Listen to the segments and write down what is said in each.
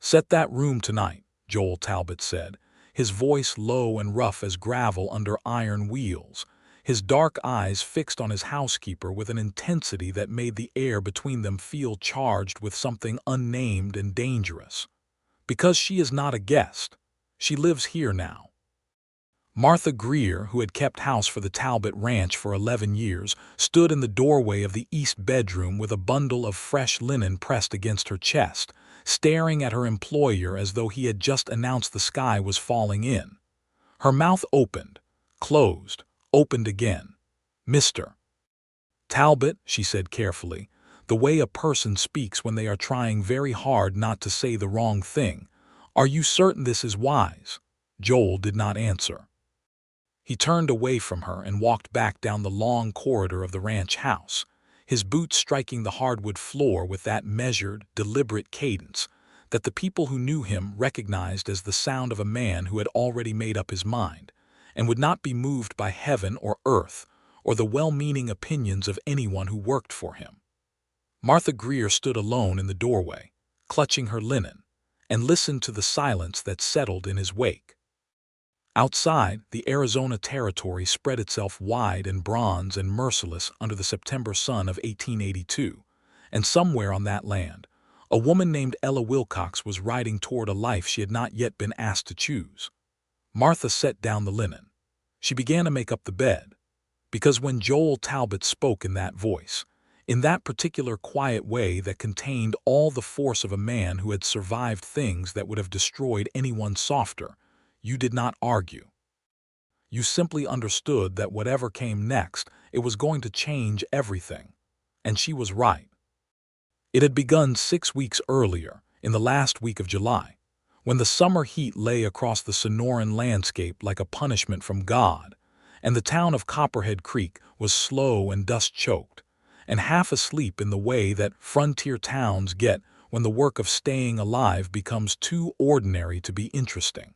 "Set that room tonight," Joel Talbot said, his voice low and rough as gravel under iron wheels, his dark eyes fixed on his housekeeper with an intensity that made the air between them feel charged with something unnamed and dangerous. "Because she is not a guest. She lives here now." Martha Greer, who had kept house for the Talbot Ranch for 11 years, stood in the doorway of the east bedroom with a bundle of fresh linen pressed against her chest, staring at her employer as though he had just announced the sky was falling in. Her mouth opened, closed, opened again. "Mr. Talbot," she said carefully, the way a person speaks when they are trying very hard not to say the wrong thing, "are you certain this is wise?" Joel did not answer. He turned away from her and walked back down the long corridor of the ranch house, his boots striking the hardwood floor with that measured, deliberate cadence that the people who knew him recognized as the sound of a man who had already made up his mind and would not be moved by heaven or earth or the well-meaning opinions of anyone who worked for him. Martha Greer stood alone in the doorway, clutching her linen, and listened to the silence that settled in his wake. Outside, the Arizona Territory spread itself wide and bronze and merciless under the September sun of 1882, and somewhere on that land, a woman named Ella Wilcox was riding toward a life she had not yet been asked to choose. Martha set down the linen. She began to make up the bed, because when Joel Talbot spoke in that voice, in that particular quiet way that contained all the force of a man who had survived things that would have destroyed anyone softer, you did not argue. You simply understood that whatever came next, it was going to change everything. And she was right. It had begun 6 weeks earlier, in the last week of July, when the summer heat lay across the Sonoran landscape like a punishment from God, and the town of Copperhead Creek was slow and dust-choked, and half asleep in the way that frontier towns get when the work of staying alive becomes too ordinary to be interesting.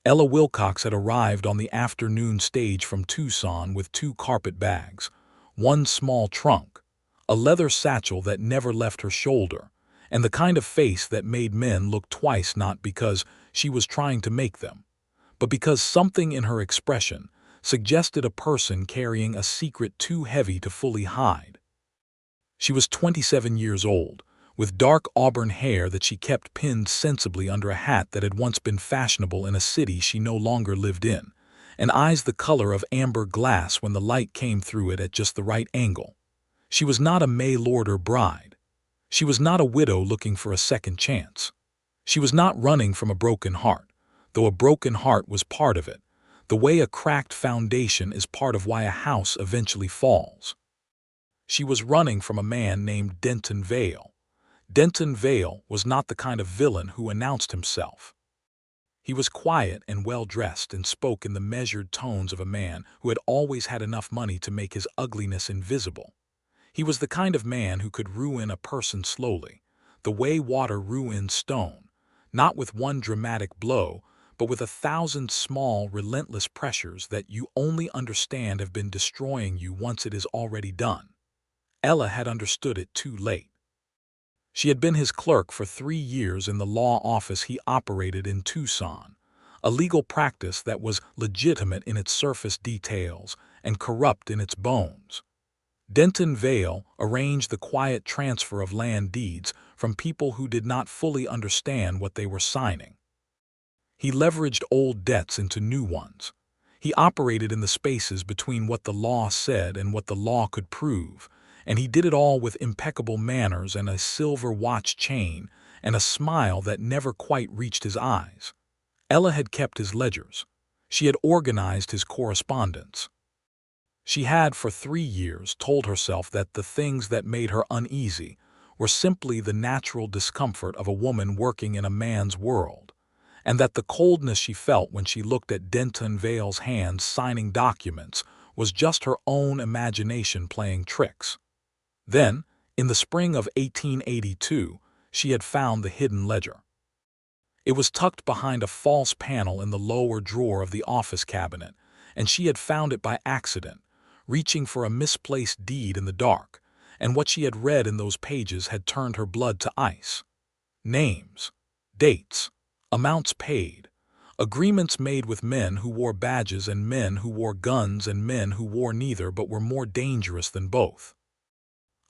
Ella Wilcox had arrived on the afternoon stage from Tucson with 2 carpet bags, 1 small trunk, a leather satchel that never left her shoulder, and the kind of face that made men look twice, not because she was trying to make them, but because something in her expression suggested a person carrying a secret too heavy to fully hide. She was 27 years old, with dark auburn hair that she kept pinned sensibly under a hat that had once been fashionable in a city she no longer lived in, and eyes the color of amber glass when the light came through it at just the right angle. She was not a mail-order bride. She was not a widow looking for a second chance. She was not running from a broken heart, though a broken heart was part of it, the way a cracked foundation is part of why a house eventually falls. She was running from a man named Denton Vale. Denton Vale was not the kind of villain who announced himself. He was quiet and well-dressed and spoke in the measured tones of a man who had always had enough money to make his ugliness invisible. He was the kind of man who could ruin a person slowly, the way water ruins stone, not with one dramatic blow, but with 1,000 small, relentless pressures that you only understand have been destroying you once it is already done. Ella had understood it too late. She had been his clerk for 3 years in the law office he operated in Tucson, a legal practice that was legitimate in its surface details and corrupt in its bones. Denton Vale arranged the quiet transfer of land deeds from people who did not fully understand what they were signing. He leveraged old debts into new ones. He operated in the spaces between what the law said and what the law could prove, and he did it all with impeccable manners and a silver watch chain and a smile that never quite reached his eyes. Ella had kept his ledgers. She had organized his correspondence. She had, for 3 years, told herself that the things that made her uneasy were simply the natural discomfort of a woman working in a man's world, and that the coldness she felt when she looked at Denton Vale's hands signing documents was just her own imagination playing tricks. Then, in the spring of 1882, she had found the hidden ledger. It was tucked behind a false panel in the lower drawer of the office cabinet, and she had found it by accident, reaching for a misplaced deed in the dark, and what she had read in those pages had turned her blood to ice. Names. Dates, amounts paid, agreements made with men who wore badges and men who wore guns and men who wore neither but were more dangerous than both.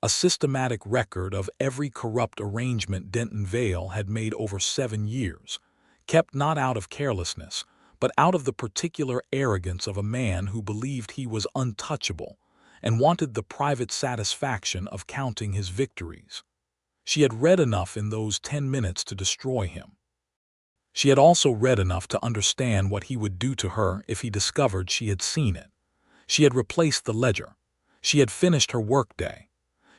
A systematic record of every corrupt arrangement Denton Vale had made over 7 years, kept not out of carelessness, but out of the particular arrogance of a man who believed he was untouchable and wanted the private satisfaction of counting his victories. She had read enough in those 10 minutes to destroy him. She had also read enough to understand what he would do to her if he discovered she had seen it. She had replaced the ledger. She had finished her workday.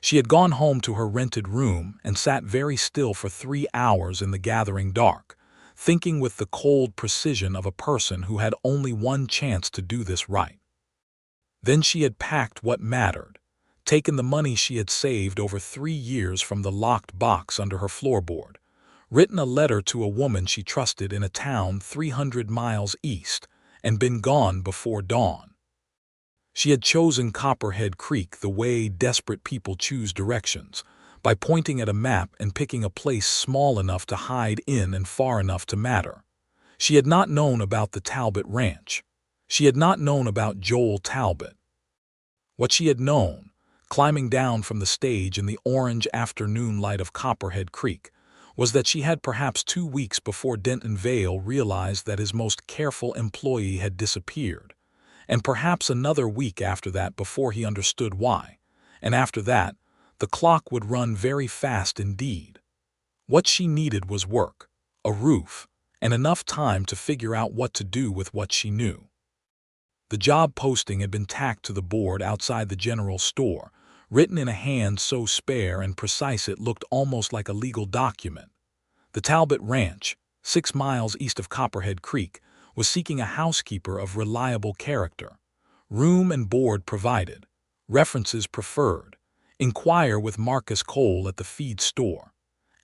She had gone home to her rented room and sat very still for 3 hours in the gathering dark, thinking with the cold precision of a person who had only one chance to do this right. Then she had packed what mattered, taken the money she had saved over 3 years from the locked box under her floorboard, written a letter to a woman she trusted in a town 300 miles east, and been gone before dawn. She had chosen Copperhead Creek the way desperate people choose directions, by pointing at a map and picking a place small enough to hide in and far enough to matter. She had not known about the Talbot Ranch. She had not known about Joel Talbot. What she had known, climbing down from the stage in the orange afternoon light of Copperhead Creek, was that she had perhaps 2 weeks before Denton Vale realized that his most careful employee had disappeared, and perhaps another week after that before he understood why, and after that, the clock would run very fast indeed. What she needed was work, a roof, and enough time to figure out what to do with what she knew. The job posting had been tacked to the board outside the general store, written in a hand so spare and precise it looked almost like a legal document. The Talbot Ranch, 6 miles east of Copperhead Creek, was seeking a housekeeper of reliable character. Room and board provided. References preferred. Inquire with Marcus Cole at the feed store.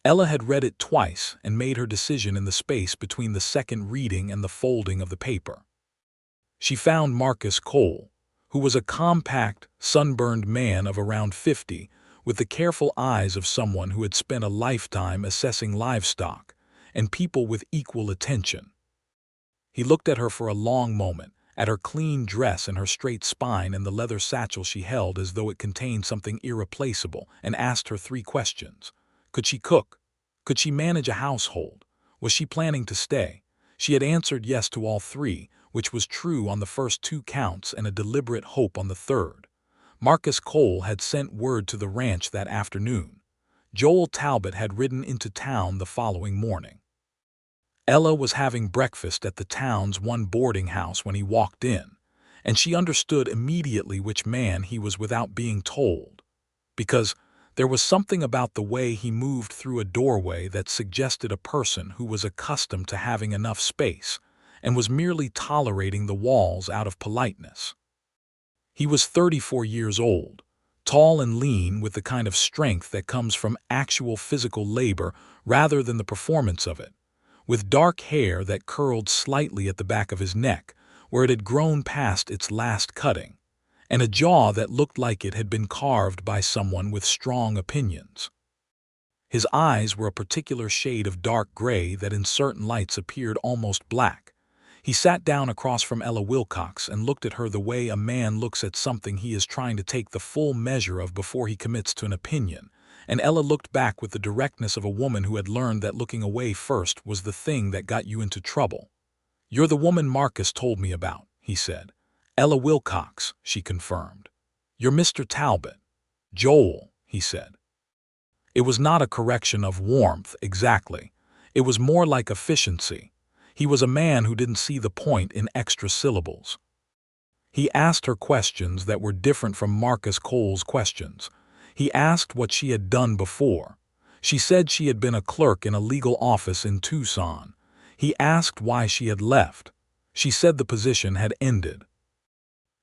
Ella had read it twice and made her decision in the space between the second reading and the folding of the paper. She found Marcus Cole, who was a compact, sunburned man of around 50, with the careful eyes of someone who had spent a lifetime assessing livestock and people with equal attention. He looked at her for a long moment, at her clean dress and her straight spine and the leather satchel she held as though it contained something irreplaceable, and asked her 3 questions. Could she cook? Could she manage a household? Was she planning to stay? She had answered yes to all 3, which was true on the first 2 counts and a deliberate hope on the third. Marcus Cole had sent word to the ranch that afternoon. Joel Talbot had ridden into town the following morning. Ella was having breakfast at the town's one boarding house when he walked in, and she understood immediately which man he was without being told, because there was something about the way he moved through a doorway that suggested a person who was accustomed to having enough space and was merely tolerating the walls out of politeness. He was 34 years old, tall and lean with the kind of strength that comes from actual physical labor rather than the performance of it, with dark hair that curled slightly at the back of his neck, where it had grown past its last cutting, and a jaw that looked like it had been carved by someone with strong opinions. His eyes were a particular shade of dark gray that in certain lights appeared almost black. He sat down across from Ella Wilcox and looked at her the way a man looks at something he is trying to take the full measure of before he commits to an opinion, and Ella looked back with the directness of a woman who had learned that looking away first was the thing that got you into trouble. "You're the woman Marcus told me about," he said. "Ella Wilcox," she confirmed. "You're Mr. Talbot." "Joel," he said. It was not a correction of warmth, exactly. It was more like efficiency. He was a man who didn't see the point in extra syllables. He asked her questions that were different from Marcus Cole's questions. He asked what she had done before. She said she had been a clerk in a legal office in Tucson. He asked why she had left. She said the position had ended.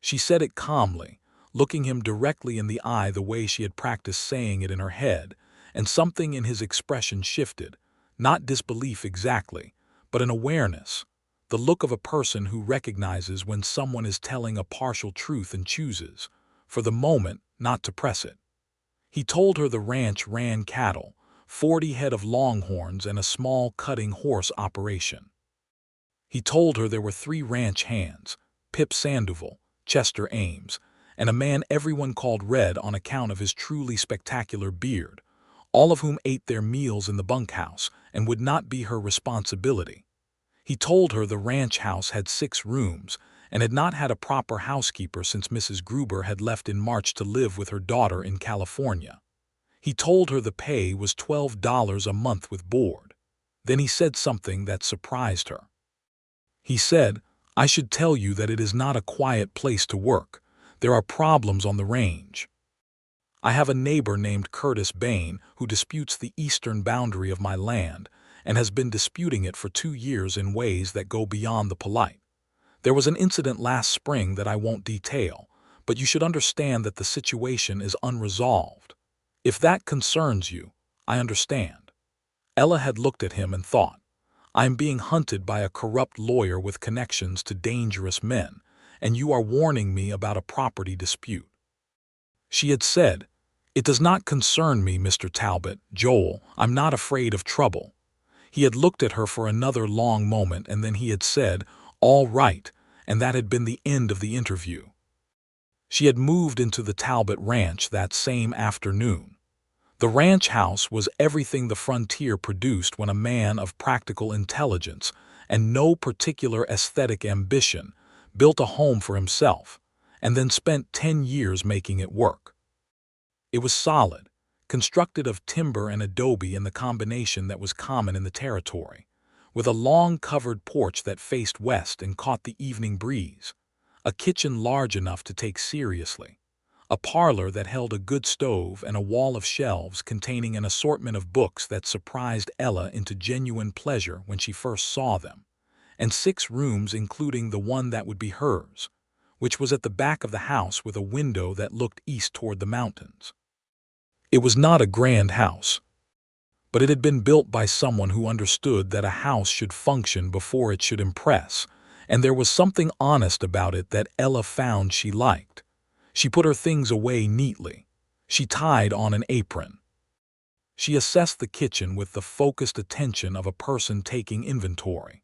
She said it calmly, looking him directly in the eye the way she had practiced saying it in her head, and something in his expression shifted, not disbelief exactly, but an awareness, the look of a person who recognizes when someone is telling a partial truth and chooses, for the moment, not to press it. He told her the ranch ran cattle, 40 head of longhorns, and a small cutting horse operation. He told her there were 3 ranch hands, Pip Sandoval, Chester Ames, and a man everyone called Red on account of his truly spectacular beard, all of whom ate their meals in the bunkhouse and would not be her responsibility. He told her the ranch house had 6 rooms and had not had a proper housekeeper since Mrs. Gruber had left in March to live with her daughter in California. He told her the pay was $12 a month with board. Then he said something that surprised her. He said, "I should tell you that it is not a quiet place to work. There are problems on the range. I have a neighbor named Curtis Bain who disputes the eastern boundary of my land and has been disputing it for 2 years in ways that go beyond the polite. There was an incident last spring that I won't detail, but you should understand that the situation is unresolved. If that concerns you, I understand." Ella had looked at him and thought, "I am being hunted by a corrupt lawyer with connections to dangerous men, and you are warning me about a property dispute." She had said, "It does not concern me, Mr. Talbot, Joel, I'm not afraid of trouble." He had looked at her for another long moment, and then he had said, "All right," and that had been the end of the interview. She had moved into the Talbot Ranch that same afternoon. The ranch house was everything the frontier produced when a man of practical intelligence and no particular aesthetic ambition built a home for himself and then spent 10 years making it work. It was solid, constructed of timber and adobe in the combination that was common in the territory, with a long covered porch that faced west and caught the evening breeze, a kitchen large enough to take seriously, a parlor that held a good stove and a wall of shelves containing an assortment of books that surprised Ella into genuine pleasure when she first saw them, and 6 rooms including the one that would be hers, which was at the back of the house with a window that looked east toward the mountains. It was not a grand house, but it had been built by someone who understood that a house should function before it should impress, and there was something honest about it that Ella found she liked. She put her things away neatly. She tied on an apron. She assessed the kitchen with the focused attention of a person taking inventory,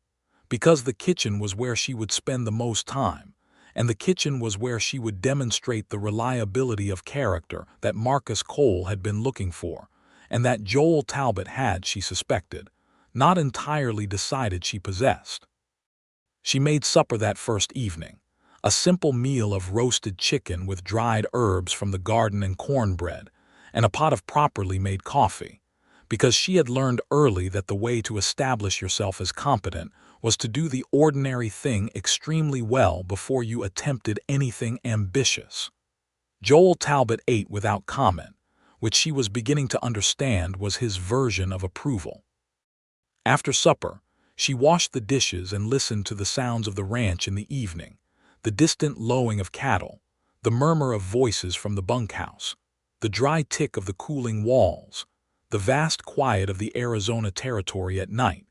because the kitchen was where she would spend the most time, and the kitchen was where she would demonstrate the reliability of character that Marcus Cole had been looking for, and that Joel Talbot had, she suspected, not entirely decided she possessed. She made supper that first evening, a simple meal of roasted chicken with dried herbs from the garden and cornbread, and a pot of properly made coffee, because she had learned early that the way to establish yourself as competent was to do the ordinary thing extremely well before you attempted anything ambitious. Joel Talbot ate without comment, which she was beginning to understand was his version of approval. After supper, she washed the dishes and listened to the sounds of the ranch in the evening, the distant lowing of cattle, the murmur of voices from the bunkhouse, the dry tick of the cooling walls, the vast quiet of the Arizona territory at night,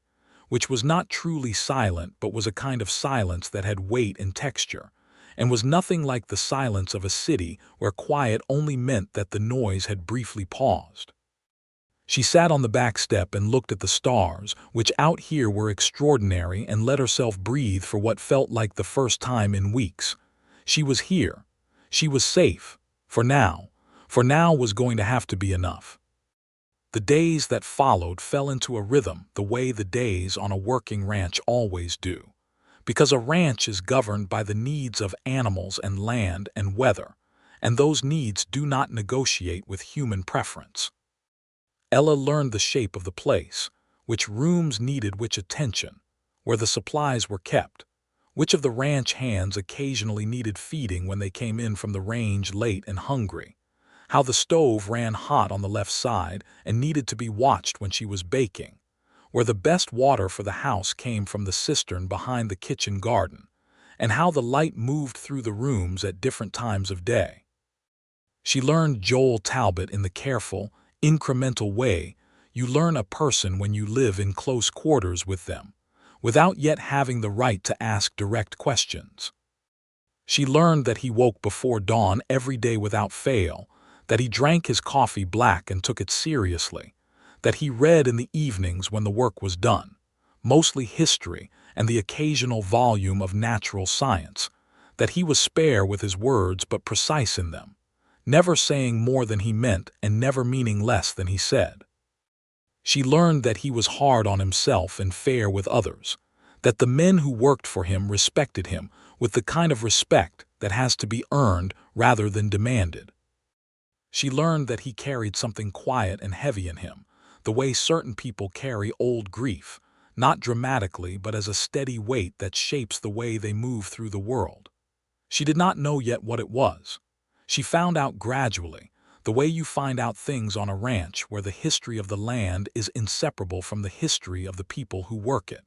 which was not truly silent but was a kind of silence that had weight and texture, and was nothing like the silence of a city where quiet only meant that the noise had briefly paused. She sat on the back step and looked at the stars, which out here were extraordinary, and let herself breathe for what felt like the first time in weeks. She was here. She was safe. For now. For now was going to have to be enough. The days that followed fell into a rhythm the way the days on a working ranch always do, because a ranch is governed by the needs of animals and land and weather, and those needs do not negotiate with human preference. Ella learned the shape of the place, which rooms needed which attention, where the supplies were kept, which of the ranch hands occasionally needed feeding when they came in from the range late and hungry, how the stove ran hot on the left side and needed to be watched when she was baking, where the best water for the house came from the cistern behind the kitchen garden, and how the light moved through the rooms at different times of day. She learned Joel Talbot in the careful, incremental way you learn a person when you live in close quarters with them, without yet having the right to ask direct questions. She learned that he woke before dawn every day without fail, that he drank his coffee black and took it seriously, that he read in the evenings when the work was done, mostly history and the occasional volume of natural science, that he was spare with his words but precise in them, never saying more than he meant and never meaning less than he said. She learned that he was hard on himself and fair with others, that the men who worked for him respected him with the kind of respect that has to be earned rather than demanded. She learned that he carried something quiet and heavy in him, the way certain people carry old grief, not dramatically but as a steady weight that shapes the way they move through the world. She did not know yet what it was. She found out gradually, the way you find out things on a ranch where the history of the land is inseparable from the history of the people who work it.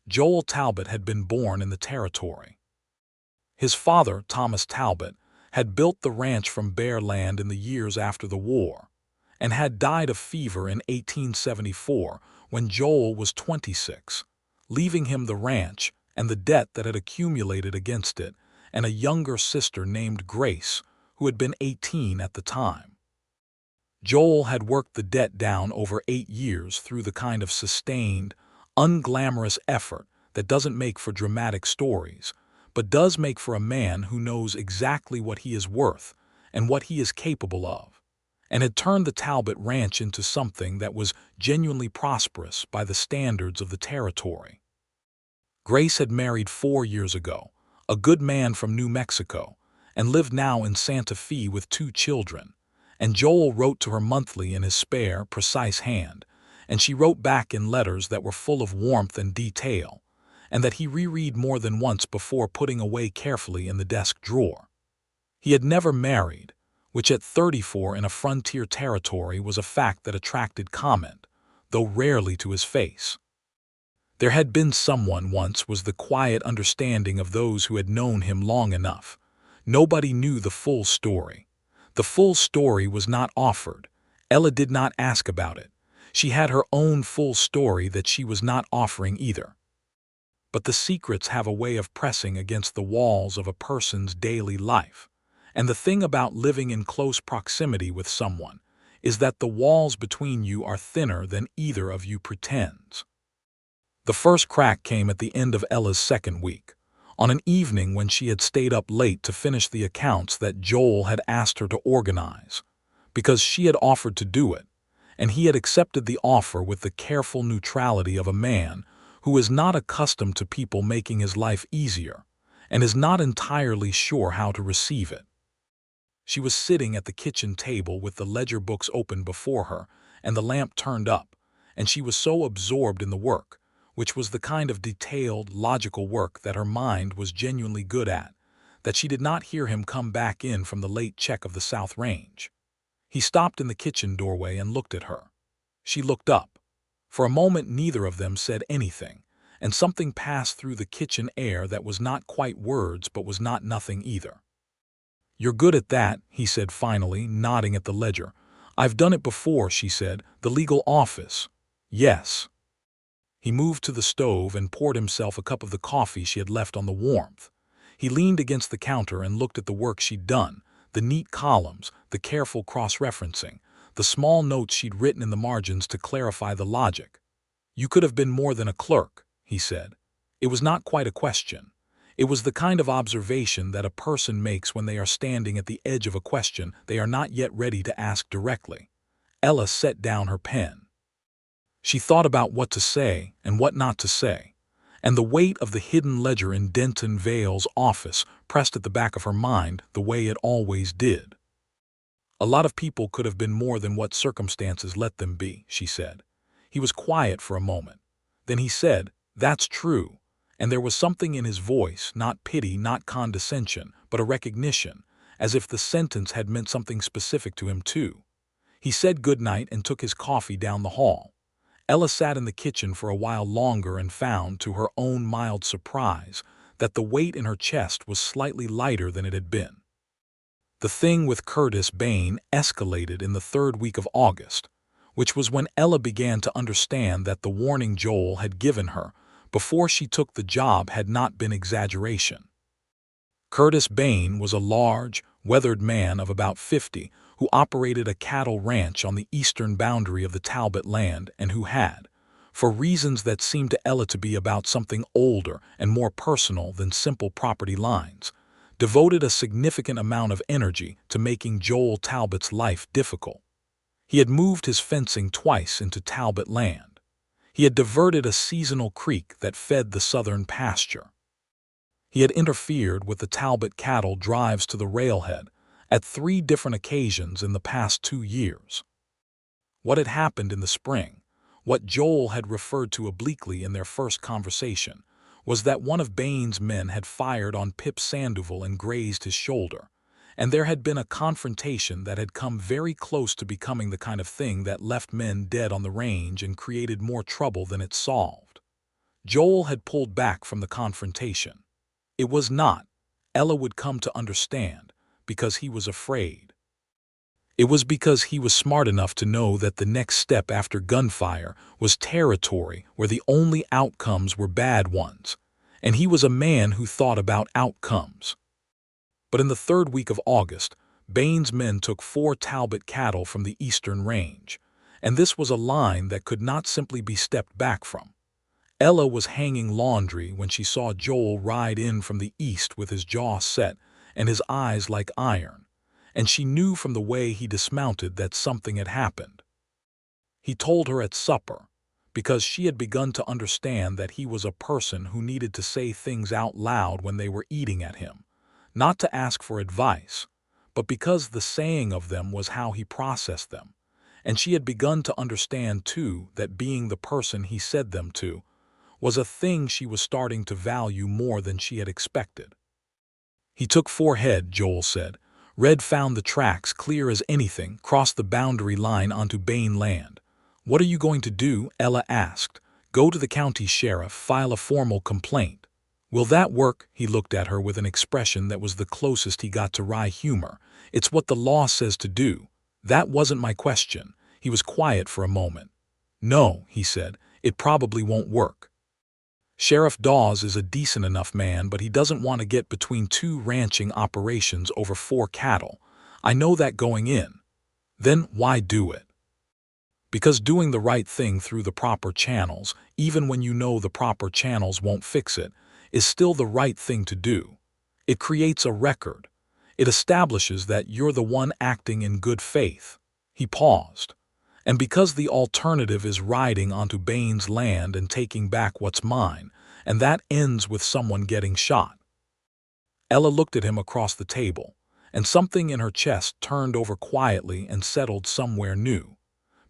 Joel Talbot had been born in the territory. His father, Thomas Talbot, had built the ranch from bare land in the years after the war, and had died of fever in 1874 when Joel was 26, leaving him the ranch and the debt that had accumulated against it, and a younger sister named Grace, who had been 18 at the time. Joel had worked the debt down over 8 years through the kind of sustained, unglamorous effort that doesn't make for dramatic stories, but does make for a man who knows exactly what he is worth and what he is capable of, and had turned the Talbot Ranch into something that was genuinely prosperous by the standards of the territory. Grace had married 4 years ago, a good man from New Mexico, and lived now in Santa Fe with 2 children, and Joel wrote to her monthly in his spare, precise hand, and she wrote back in letters that were full of warmth and detail, and that he reread more than once before putting away carefully in the desk drawer. He had never married, which at 34 in a frontier territory was a fact that attracted comment, though rarely to his face. There had been someone once was the quiet understanding of those who had known him long enough. Nobody knew the full story. The full story was not offered. Ella did not ask about it. She had her own full story that she was not offering either. But the secrets have a way of pressing against the walls of a person's daily life. And the thing about living in close proximity with someone is that the walls between you are thinner than either of you pretends. The first crack came at the end of Ella's second week, on an evening when she had stayed up late to finish the accounts that Joel had asked her to organize, because she had offered to do it, and he had accepted the offer with the careful neutrality of a man who is not accustomed to people making his life easier and is not entirely sure how to receive it. She was sitting at the kitchen table with the ledger books open before her and the lamp turned up, and she was so absorbed in the work, which was the kind of detailed, logical work that her mind was genuinely good at, that she did not hear him come back in from the late check of the South Range. He stopped in the kitchen doorway and looked at her. She looked up. For a moment neither of them said anything, and something passed through the kitchen air that was not quite words but was not nothing either. "You're good at that," he said finally, nodding at the ledger. "I've done it before," she said. "The legal office." "Yes." He moved to the stove and poured himself a cup of the coffee she had left on the warmth. He leaned against the counter and looked at the work she'd done, the neat columns, the careful cross-referencing, the small notes she'd written in the margins to clarify the logic. "You could have been more than a clerk," he said. It was not quite a question. It was the kind of observation that a person makes when they are standing at the edge of a question they are not yet ready to ask directly. Ella set down her pen. She thought about what to say and what not to say, and the weight of the hidden ledger in Denton Vale's office pressed at the back of her mind the way it always did. "A lot of people could have been more than what circumstances let them be," she said. He was quiet for a moment. Then he said, "That's true," and there was something in his voice, not pity, not condescension, but a recognition, as if the sentence had meant something specific to him too. He said goodnight and took his coffee down the hall. Ella sat in the kitchen for a while longer and found, to her own mild surprise, that the weight in her chest was slightly lighter than it had been. The thing with Curtis Bain escalated in the 3rd week of August, which was when Ella began to understand that the warning Joel had given her before she took the job had not been exaggeration. Curtis Bain was a large, weathered man of about 50 who operated a cattle ranch on the eastern boundary of the Talbot land and who had, for reasons that seemed to Ella to be about something older and more personal than simple property lines, devoted a significant amount of energy to making Joel Talbot's life difficult. He had moved his fencing twice into Talbot land. He had diverted a seasonal creek that fed the southern pasture. He had interfered with the Talbot cattle drives to the railhead at 3 different occasions in the past 2 years. What had happened in the spring, what Joel had referred to obliquely in their first conversation, was that one of Bain's men had fired on Pip Sandoval and grazed his shoulder, and there had been a confrontation that had come very close to becoming the kind of thing that left men dead on the range and created more trouble than it solved. Joel had pulled back from the confrontation. It was not, Ella would come to understand, because he was afraid. It was because he was smart enough to know that the next step after gunfire was territory where the only outcomes were bad ones, and he was a man who thought about outcomes. But in the 3rd week of August, Bain's men took 4 Talbot cattle from the eastern range, and this was a line that could not simply be stepped back from. Ella was hanging laundry when she saw Joel ride in from the east with his jaw set and his eyes like iron, and she knew from the way he dismounted that something had happened. He told her at supper, because she had begun to understand that he was a person who needed to say things out loud when they were eating at him, not to ask for advice, but because the saying of them was how he processed them, and she had begun to understand too that being the person he said them to was a thing she was starting to value more than she had expected. He took 4 head, Joel said. Red found the tracks clear as anything, crossed the boundary line onto Bain land. What are you going to do? Ella asked. Go to the county sheriff, file a formal complaint. Will that work? He looked at her with an expression that was the closest he got to wry humor. It's what the law says to do. That wasn't my question. He was quiet for a moment. No, he said, it probably won't work. Sheriff Dawes is a decent enough man, but he doesn't want to get between 2 ranching operations over 4 cattle. I know that going in. Then why do it? Because doing the right thing through the proper channels, even when you know the proper channels won't fix it, is still the right thing to do. It creates a record. It establishes that you're the one acting in good faith. He paused. And because the alternative is riding onto Bain's land and taking back what's mine, and that ends with someone getting shot. Ella looked at him across the table, and something in her chest turned over quietly and settled somewhere new,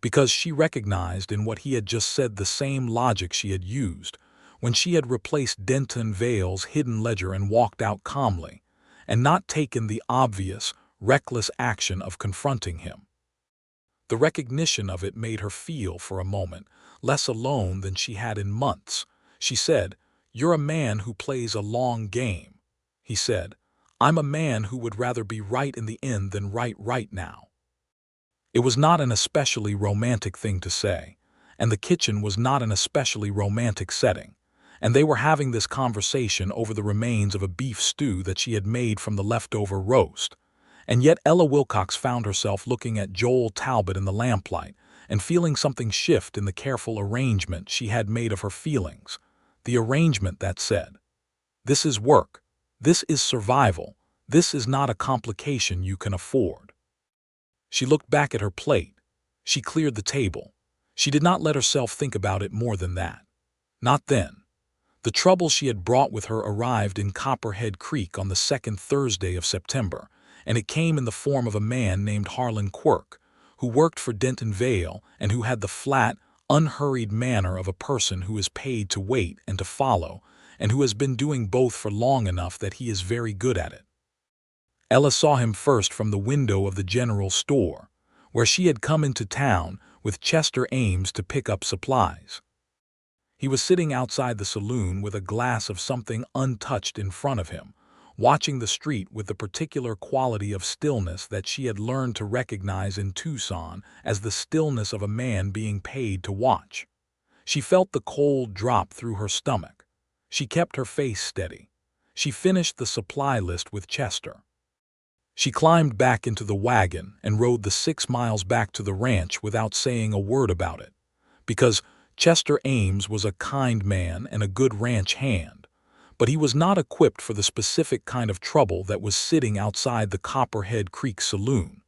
because she recognized in what he had just said the same logic she had used when she had replaced Denton Vale's hidden ledger and walked out calmly, and not taken the obvious, reckless action of confronting him. The recognition of it made her feel, for a moment, less alone than she had in months. She said, You're a man who plays a long game. He said, I'm a man who would rather be right in the end than right now. It was not an especially romantic thing to say, and the kitchen was not an especially romantic setting, and they were having this conversation over the remains of a beef stew that she had made from the leftover roast. And yet Ella Wilcox found herself looking at Joel Talbot in the lamplight and feeling something shift in the careful arrangement she had made of her feelings, the arrangement that said, This is work, this is survival, this is not a complication you can afford. She looked back at her plate. She cleared the table. She did not let herself think about it more than that. Not then. The trouble she had brought with her arrived in Copperhead Creek on the 2nd Thursday of September, and it came in the form of a man named Harlan Quirk, who worked for Denton Vale and who had the flat, unhurried manner of a person who is paid to wait and to follow, and who has been doing both for long enough that he is very good at it. Ella saw him first from the window of the general store, where she had come into town with Chester Ames to pick up supplies. He was sitting outside the saloon with a glass of something untouched in front of him, watching the street with the particular quality of stillness that she had learned to recognize in Tucson as the stillness of a man being paid to watch. She felt the cold drop through her stomach. She kept her face steady. She finished the supply list with Chester. She climbed back into the wagon and rode the 6 miles back to the ranch without saying a word about it, because Chester Ames was a kind man and a good ranch hand, but he was not equipped for the specific kind of trouble that was sitting outside the Copperhead Creek saloon,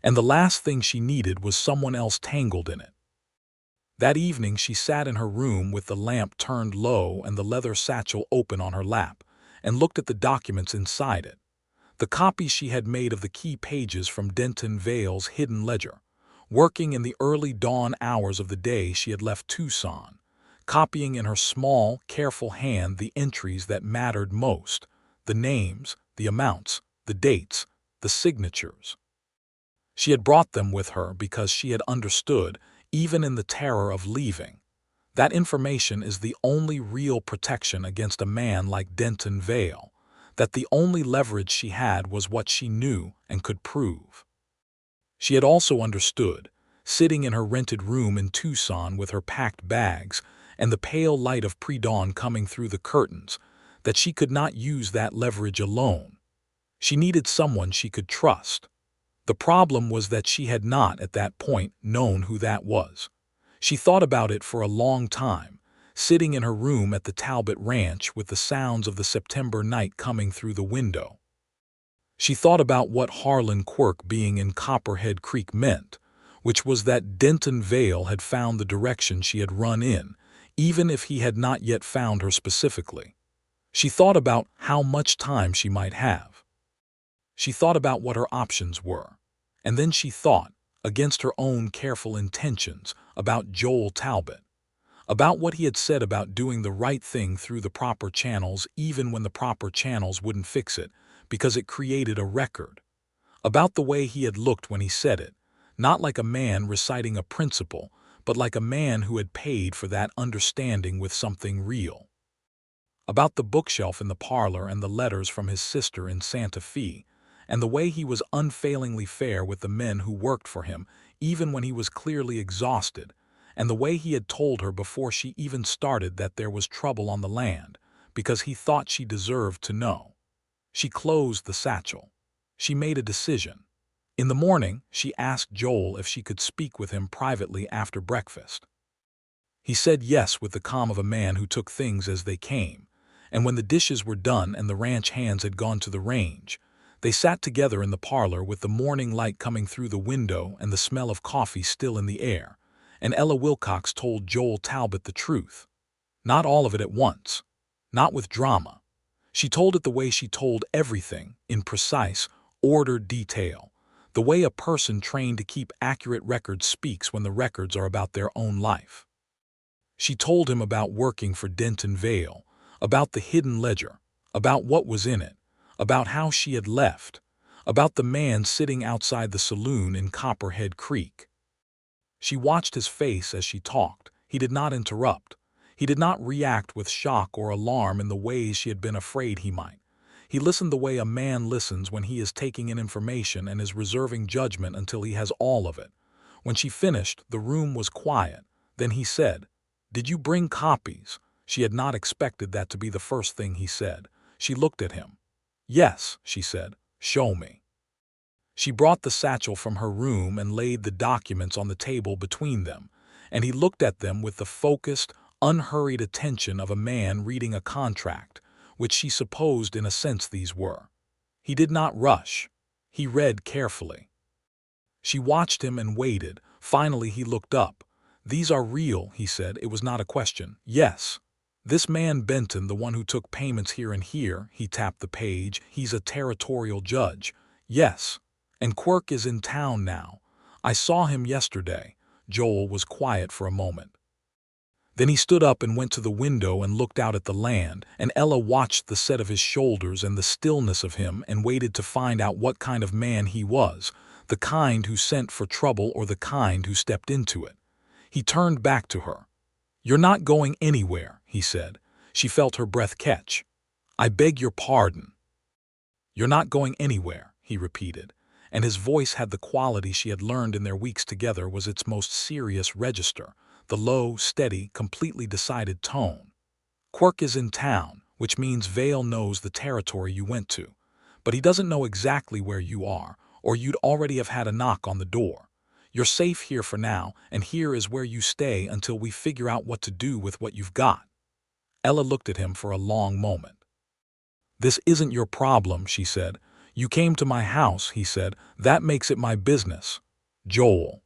and the last thing she needed was someone else tangled in it. That evening she sat in her room with the lamp turned low and the leather satchel open on her lap, and looked at the documents inside it. The copies she had made of the key pages from Denton Vale's hidden ledger. Working in the early dawn hours of the day she had left Tucson, copying in her small, careful hand the entries that mattered most, the names, the amounts, the dates, the signatures. She had brought them with her because she had understood, even in the terror of leaving, that information is the only real protection against a man like Denton Vale, that the only leverage she had was what she knew and could prove. She had also understood, sitting in her rented room in Tucson with her packed bags and the pale light of pre-dawn coming through the curtains, that she could not use that leverage alone. She needed someone she could trust. The problem was that she had not, at that point, known who that was. She thought about it for a long time, sitting in her room at the Talbot Ranch with the sounds of the September night coming through the window. She thought about what Harlan Quirk being in Copperhead Creek meant, which was that Denton Vale had found the direction she had run in, even if he had not yet found her specifically. She thought about how much time she might have. She thought about what her options were, and then she thought, against her own careful intentions, about Joel Talbot, about what he had said about doing the right thing through the proper channels even when the proper channels wouldn't fix it, because it created a record, about the way he had looked when he said it, not like a man reciting a principle, but like a man who had paid for that understanding with something real, about the bookshelf in the parlor and the letters from his sister in Santa Fe, and the way he was unfailingly fair with the men who worked for him even when he was clearly exhausted, and the way he had told her before she even started that there was trouble on the land, because he thought she deserved to know. She closed the satchel. She made a decision. In the morning, she asked Joel if she could speak with him privately after breakfast. He said yes with the calm of a man who took things as they came, and when the dishes were done and the ranch hands had gone to the range, they sat together in the parlor with the morning light coming through the window and the smell of coffee still in the air, and Ella Wilcox told Joel Talbot the truth. Not all of it at once. Not with drama. She told it the way she told everything, in precise, ordered detail, the way a person trained to keep accurate records speaks when the records are about their own life. She told him about working for Denton Vale, about the hidden ledger, about what was in it, about how she had left, about the man sitting outside the saloon in Copperhead Creek. She watched his face as she talked. He did not interrupt. He did not react with shock or alarm in the ways she had been afraid he might. He listened the way a man listens when he is taking in information and is reserving judgment until he has all of it. When she finished, the room was quiet. Then he said, "Did you bring copies?" She had not expected that to be the first thing he said. She looked at him. "Yes," she said. "Show me." She brought the satchel from her room and laid the documents on the table between them, and he looked at them with the focused, unhurried attention of a man reading a contract, which she supposed in a sense these were. He did not rush. He read carefully. She watched him and waited. Finally he looked up. "These are real," he said. It was not a question. "Yes. This man Benton, the one who took payments here and here," he tapped the page, "he's a territorial judge." "Yes. And Quirk is in town now. I saw him yesterday." Joel was quiet for a moment. Then he stood up and went to the window and looked out at the land, and Ella watched the set of his shoulders and the stillness of him and waited to find out what kind of man he was, the kind who sent for trouble or the kind who stepped into it. He turned back to her. "You're not going anywhere," he said. She felt her breath catch. "I beg your pardon." "You're not going anywhere," he repeated, and his voice had the quality she had learned in their weeks together was its most serious register, the low, steady, completely decided tone. "Quirk is in town, which means Vale knows the territory you went to. but he doesn't know exactly where you are, or you'd already have had a knock on the door. You're safe here for now, and here is where you stay until we figure out what to do with what you've got." Ella looked at him for a long moment. "This isn't your problem," she said. "You came to my house," he said. "That makes it my business." "Joel.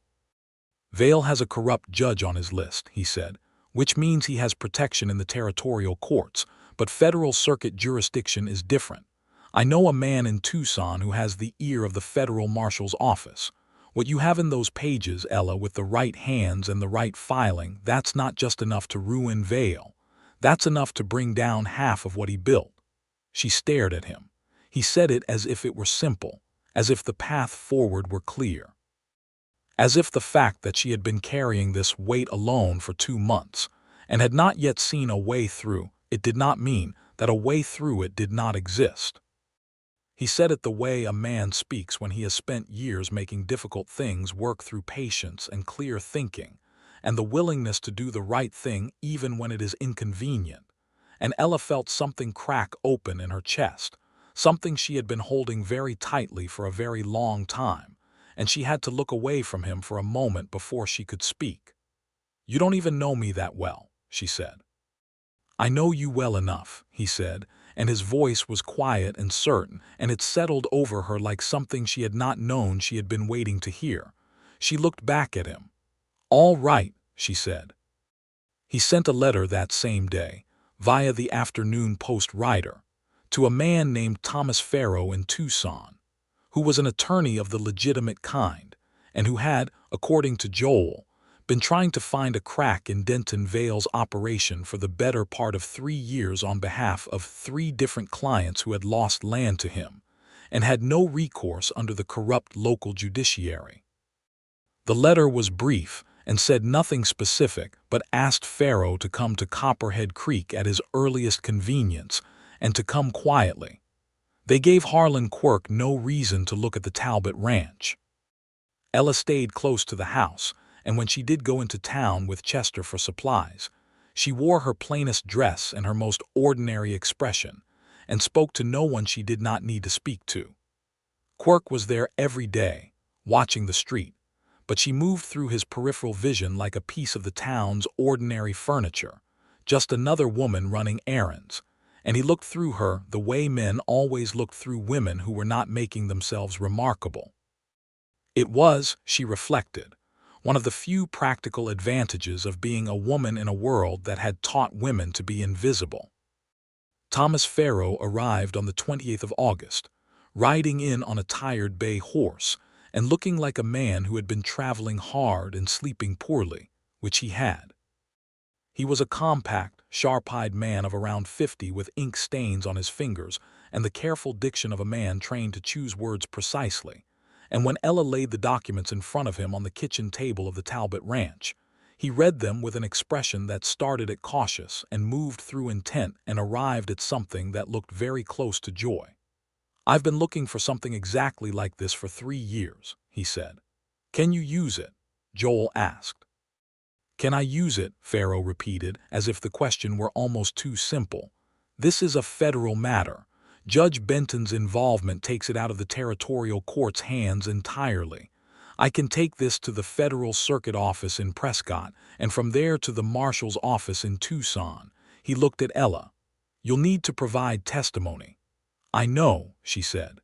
Vale has a corrupt judge on his list," he said, "which means he has protection in the territorial courts, but federal circuit jurisdiction is different. I know a man in Tucson who has the ear of the federal marshal's office. What you have in those pages, Ella, with the right hands and the right filing, that's not just enough to ruin Vale. That's enough to bring down half of what he built." She stared at him. He said it as if it were simple, as if the path forward were clear. As if the fact that she had been carrying this weight alone for 2 months and had not yet seen a way through, it did not mean that a way through it did not exist. He said it the way a man speaks when he has spent years making difficult things work through patience and clear thinking, and the willingness to do the right thing even when it is inconvenient. And Ella felt something crack open in her chest, something she had been holding very tightly for a very long time, and she had to look away from him for a moment before she could speak. "You don't even know me that well," she said. "I know you well enough," he said, and his voice was quiet and certain, and it settled over her like something she had not known she had been waiting to hear. She looked back at him. "All right," she said. He sent a letter that same day, via the afternoon post rider, to a man named Thomas Farrow in Tucson, who was an attorney of the legitimate kind, and who had, according to Joel, been trying to find a crack in Denton Vale's operation for the better part of 3 years on behalf of 3 different clients who had lost land to him, and had no recourse under the corrupt local judiciary. The letter was brief and said nothing specific, but asked Farrow to come to Copperhead Creek at his earliest convenience, and to come quietly. They gave Harlan Quirk no reason to look at the Talbot ranch. Ella stayed close to the house, and when she did go into town with Chester for supplies, she wore her plainest dress and her most ordinary expression, and spoke to no one she did not need to speak to. Quirk was there every day, watching the street, but she moved through his peripheral vision like a piece of the town's ordinary furniture, just another woman running errands, and he looked through her the way men always looked through women who were not making themselves remarkable. It was, she reflected, one of the few practical advantages of being a woman in a world that had taught women to be invisible. Thomas Farrow arrived on the 28th of August, riding in on a tired bay horse, and looking like a man who had been traveling hard and sleeping poorly, which he had. He was a compact, sharp-eyed man of around 50 with ink stains on his fingers and the careful diction of a man trained to choose words precisely, and when Ella laid the documents in front of him on the kitchen table of the Talbot ranch, he read them with an expression that started at cautious and moved through intent and arrived at something that looked very close to joy. "I've been looking for something exactly like this for 3 years," he said. "Can you use it?" Joel asked. "Can I use it?" Farrow repeated, as if the question were almost too simple. "This is a federal matter. Judge Benton's involvement takes it out of the territorial court's hands entirely. I can take this to the Federal Circuit office in Prescott, and from there to the Marshal's office in Tucson." He looked at Ella. "You'll need to provide testimony." "I know," she said.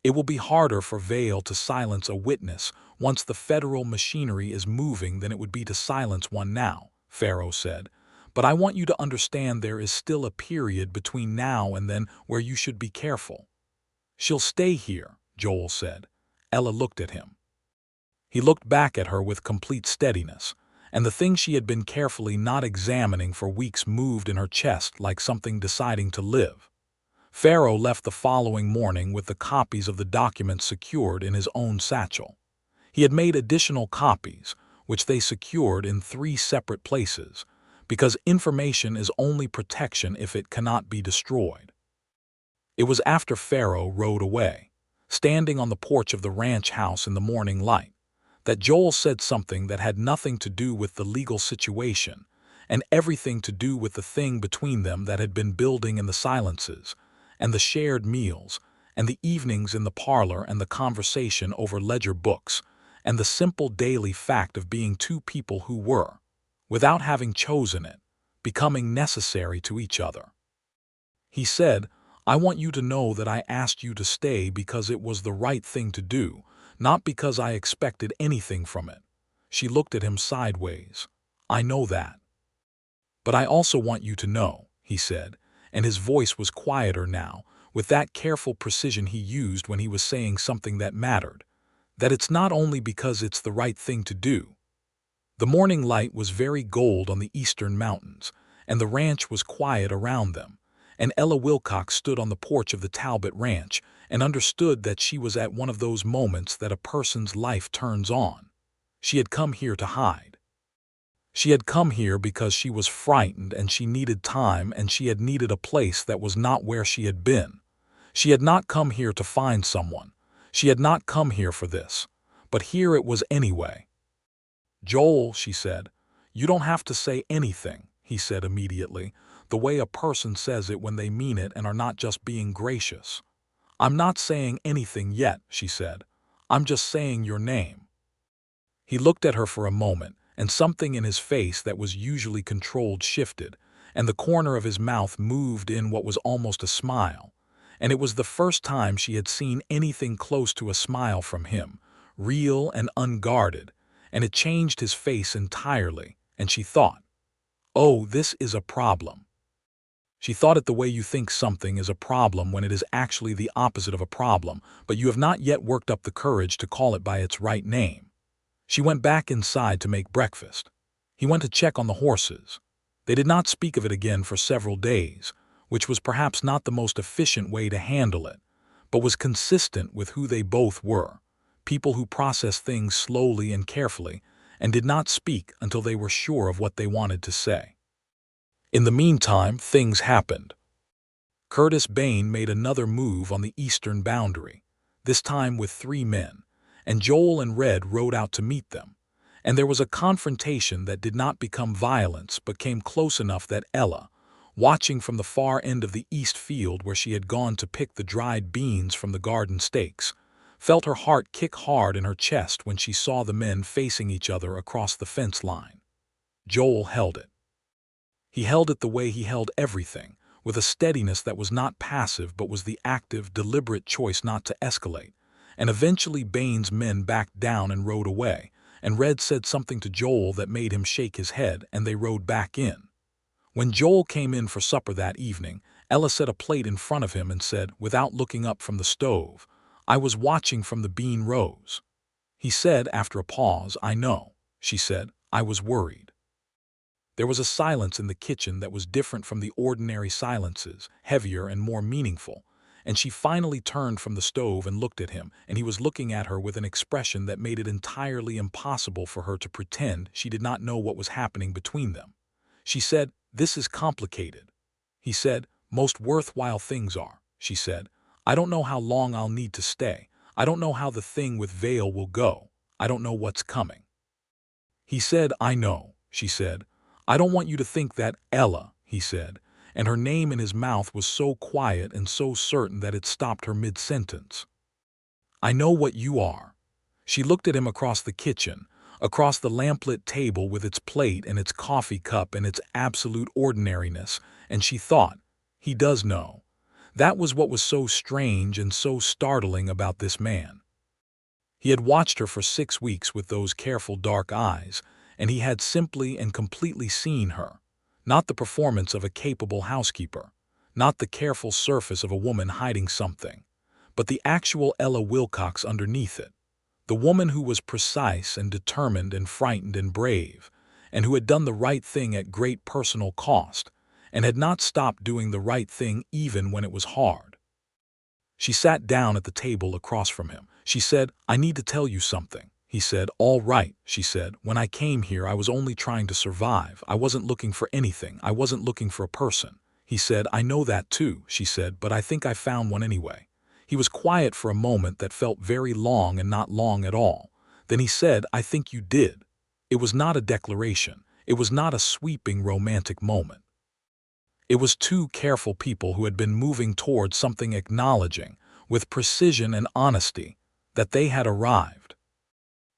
"It will be harder for Vale to silence a witness once the federal machinery is moving than it would be to silence one now," Farrow said. "But I want you to understand there is still a period between now and then where you should be careful." "She'll stay here," Joel said. Ella looked at him. He looked back at her with complete steadiness, and the thing she had been carefully not examining for weeks moved in her chest like something deciding to live. Farrow left the following morning with the copies of the documents secured in his own satchel. He had made additional copies, which they secured in 3 separate places, because information is only protection if it cannot be destroyed. It was after Farrow rode away, standing on the porch of the ranch house in the morning light, that Joel said something that had nothing to do with the legal situation and everything to do with the thing between them that had been building in the silences and the shared meals and the evenings in the parlor and the conversation over ledger books, and the simple daily fact of being two people who were, without having chosen it, becoming necessary to each other. He said, "I want you to know that I asked you to stay because it was the right thing to do, not because I expected anything from it." She looked at him sideways. "I know that. But I also want you to know," he said, and his voice was quieter now, with that careful precision he used when he was saying something that mattered, "that it's not only because it's the right thing to do." The morning light was very gold on the eastern mountains, and the ranch was quiet around them, and Ella Wilcox stood on the porch of the Talbot ranch and understood that she was at one of those moments that a person's life turns on. She had come here to hide. She had come here because she was frightened and she needed time and she had needed a place that was not where she had been. She had not come here to find someone. She had not come here for this. But here it was anyway. "Joel," she said. "You don't have to say anything," he said immediately, the way a person says it when they mean it and are not just being gracious. "I'm not saying anything yet," she said. "I'm just saying your name." He looked at her for a moment, and something in his face that was usually controlled shifted, and the corner of his mouth moved in what was almost a smile. And it was the first time she had seen anything close to a smile from him, real and unguarded, and it changed his face entirely, and she thought, "Oh, this is a problem." She thought it the way you think something is a problem when it is actually the opposite of a problem, but you have not yet worked up the courage to call it by its right name. She went back inside to make breakfast. He went to check on the horses. They did not speak of it again for several days, which was perhaps not the most efficient way to handle it, but was consistent with who they both were, people who processed things slowly and carefully, and did not speak until they were sure of what they wanted to say. In the meantime, things happened. Curtis Bain made another move on the eastern boundary, this time with 3 men, and Joel and Red rode out to meet them, and there was a confrontation that did not become violence but came close enough that Ella, watching from the far end of the east field where she had gone to pick the dried beans from the garden stakes, felt her heart kick hard in her chest when she saw the men facing each other across the fence line. Joel held it. He held it the way he held everything, with a steadiness that was not passive but was the active, deliberate choice not to escalate, and eventually Bain's men backed down and rode away, and Red said something to Joel that made him shake his head, and they rode back in. When Joel came in for supper that evening, Ella set a plate in front of him and said, without looking up from the stove, "I was watching from the bean rows." He said after a pause, "I know," she said, "I was worried." There was a silence in the kitchen that was different from the ordinary silences, heavier and more meaningful, and she finally turned from the stove and looked at him, and he was looking at her with an expression that made it entirely impossible for her to pretend she did not know what was happening between them. She said, "This is complicated." He said, "Most worthwhile things are," she said. "I don't know how long I'll need to stay. I don't know how the thing with Vale will go. I don't know what's coming." He said, "I know," she said. "I don't want you to think that, Ella," he said, and her name in his mouth was so quiet and so certain that it stopped her mid-sentence. "I know what you are." She looked at him across the kitchen, across the lamplit table with its plate and its coffee cup and its absolute ordinariness, and she thought, he does know. That was what was so strange and so startling about this man. He had watched her for 6 weeks with those careful dark eyes, and he had simply and completely seen her, not the performance of a capable housekeeper, not the careful surface of a woman hiding something, but the actual Ella Wilcox underneath it, the woman who was precise and determined and frightened and brave, and who had done the right thing at great personal cost, and had not stopped doing the right thing even when it was hard. She sat down at the table across from him. She said, "I need to tell you something." He said, "All right," she said. "When I came here, I was only trying to survive. I wasn't looking for anything. I wasn't looking for a person." He said, "I know that too," she said, "but I think I found one anyway." He was quiet for a moment that felt very long and not long at all. Then he said, "I think you did." It was not a declaration. It was not a sweeping romantic moment. It was two careful people who had been moving towards something, acknowledging, with precision and honesty, that they had arrived.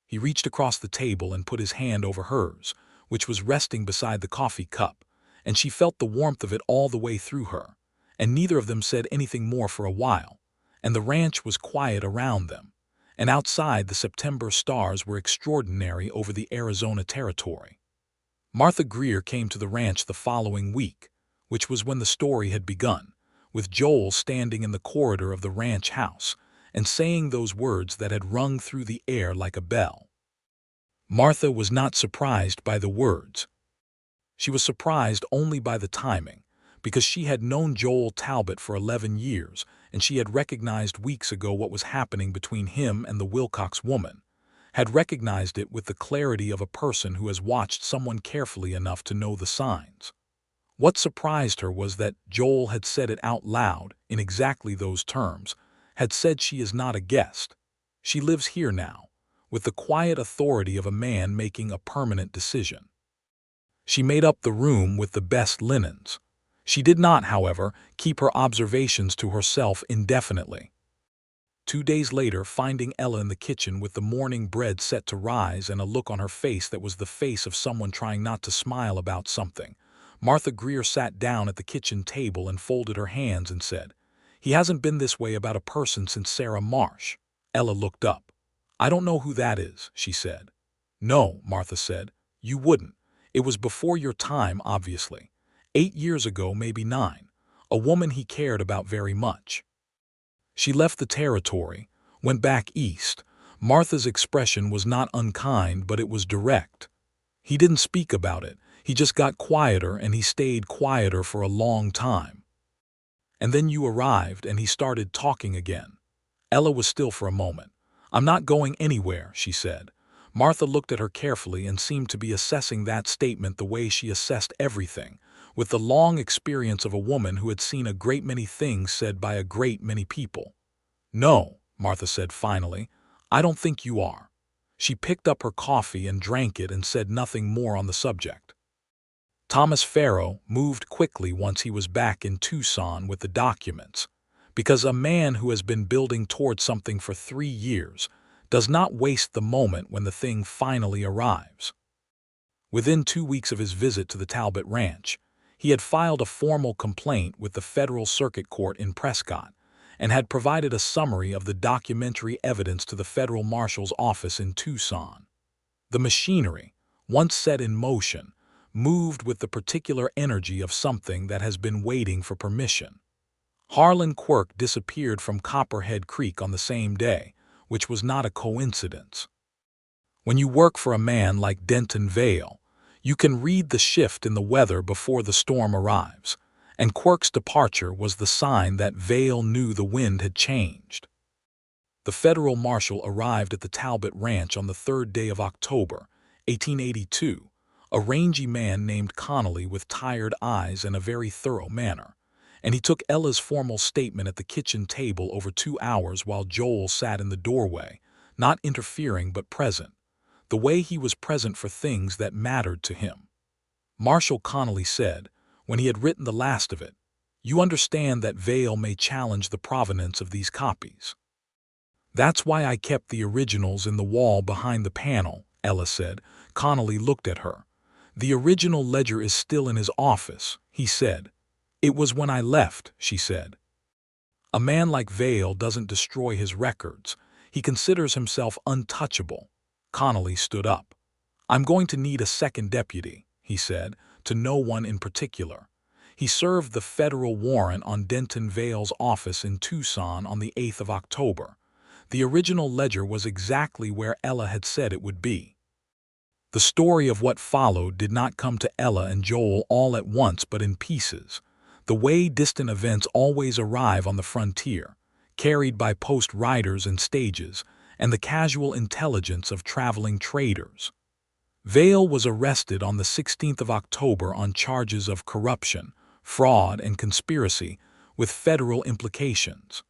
He reached across the table and put his hand over hers, which was resting beside the coffee cup, and she felt the warmth of it all the way through her, and neither of them said anything more for a while, and the ranch was quiet around them, and outside the September stars were extraordinary over the Arizona territory. Martha Greer came to the ranch the following week, which was when the story had begun, with Joel standing in the corridor of the ranch house and saying those words that had rung through the air like a bell. Martha was not surprised by the words. She was surprised only by the timing, because she had known Joel Talbot for 11 years, and she had recognized weeks ago what was happening between him and the Wilcox woman, had recognized it with the clarity of a person who has watched someone carefully enough to know the signs. What surprised her was that Joel had said it out loud, in exactly those terms, had said she is not a guest. She lives here now, with the quiet authority of a man making a permanent decision. She made up the room with the best linens. She did not, however, keep her observations to herself indefinitely. 2 days later, finding Ella in the kitchen with the morning bread set to rise and a look on her face that was the face of someone trying not to smile about something, Martha Greer sat down at the kitchen table and folded her hands and said, "He hasn't been this way about a person since Sarah Marsh." Ella looked up. "I don't know who that is," she said. "No," Martha said. "You wouldn't. It was before your time, obviously. 8 years ago, maybe 9. A woman he cared about very much." She left the territory, went back east. Martha's expression was not unkind, but it was direct. He didn't speak about it. He just got quieter, and he stayed quieter for a long time. And then you arrived, and he started talking again. Ella was still for a moment. "I'm not going anywhere," she said. Martha looked at her carefully and seemed to be assessing that statement the way she assessed everything, with the long experience of a woman who had seen a great many things said by a great many people. "No," Martha said finally, "I don't think you are." She picked up her coffee and drank it and said nothing more on the subject. Thomas Farrow moved quickly once he was back in Tucson with the documents, because a man who has been building toward something for 3 years does not waste the moment when the thing finally arrives. Within 2 weeks of his visit to the Talbot Ranch, he had filed a formal complaint with the Federal Circuit Court in Prescott and had provided a summary of the documentary evidence to the Federal Marshal's office in Tucson. The machinery, once set in motion, moved with the particular energy of something that has been waiting for permission. Harlan Quirk disappeared from Copperhead Creek on the same day, which was not a coincidence. When you work for a man like Denton Vale, you can read the shift in the weather before the storm arrives, and Quirk's departure was the sign that Vale knew the wind had changed. The federal marshal arrived at the Talbot Ranch on the 3rd day of October, 1882, a rangy man named Connolly with tired eyes and a very thorough manner, and he took Ella's formal statement at the kitchen table over 2 hours while Joel sat in the doorway, not interfering but present, the way he was present for things that mattered to him. Marshal Connolly said, when he had written the last of it, "You understand that Vale may challenge the provenance of these copies." "That's why I kept the originals in the wall behind the panel," Ella said. Connolly looked at her. "The original ledger is still in his office," he said. "It was when I left," she said. "A man like Vale doesn't destroy his records. He considers himself untouchable." Connolly stood up. "I'm going to need a second deputy," he said, to no one in particular. He served the federal warrant on Denton Vale's office in Tucson on the 8th of October. The original ledger was exactly where Ella had said it would be. The story of what followed did not come to Ella and Joel all at once but in pieces, the way distant events always arrive on the frontier, carried by post riders and stages, and the casual intelligence of traveling traders. Vale was arrested on the 16th of October on charges of corruption, fraud, and conspiracy, with federal implications.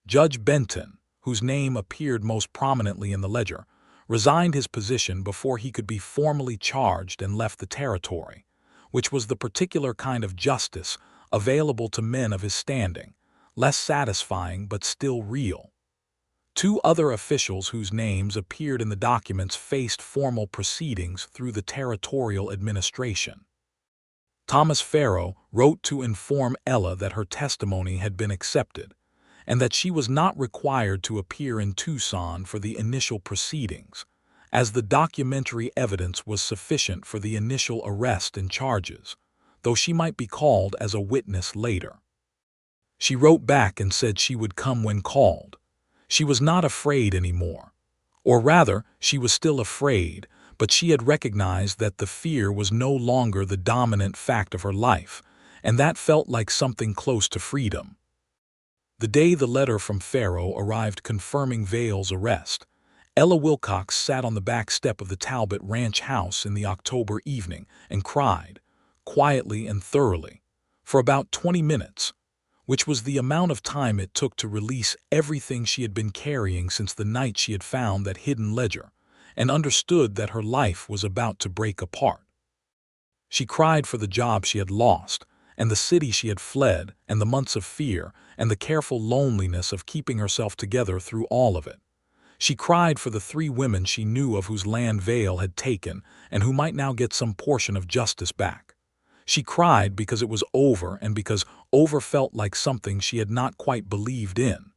Judge Benton, whose name appeared most prominently in the ledger, resigned his position before he could be formally charged and left the territory, which was the particular kind of justice available to men of his standing, less satisfying but still real. Two other officials whose names appeared in the documents faced formal proceedings through the territorial administration. Thomas Farrow wrote to inform Ella that her testimony had been accepted, and that she was not required to appear in Tucson for the initial proceedings, as the documentary evidence was sufficient for the initial arrest and charges, though she might be called as a witness later. She wrote back and said she would come when called. She was not afraid anymore. Or rather, she was still afraid, but she had recognized that the fear was no longer the dominant fact of her life, and that felt like something close to freedom. The day the letter from Farrow arrived confirming Vale's arrest, Ella Wilcox sat on the back step of the Talbot Ranch house in the October evening and cried, quietly and thoroughly, for about 20 minutes, which was the amount of time it took to release everything she had been carrying since the night she had found that hidden ledger, and understood that her life was about to break apart. She cried for the job she had lost, and the city she had fled, and the months of fear, and the careful loneliness of keeping herself together through all of it. She cried for the 3 women she knew of whose land Vale had taken, and who might now get some portion of justice back. She cried because it was over and because over felt like something she had not quite believed in.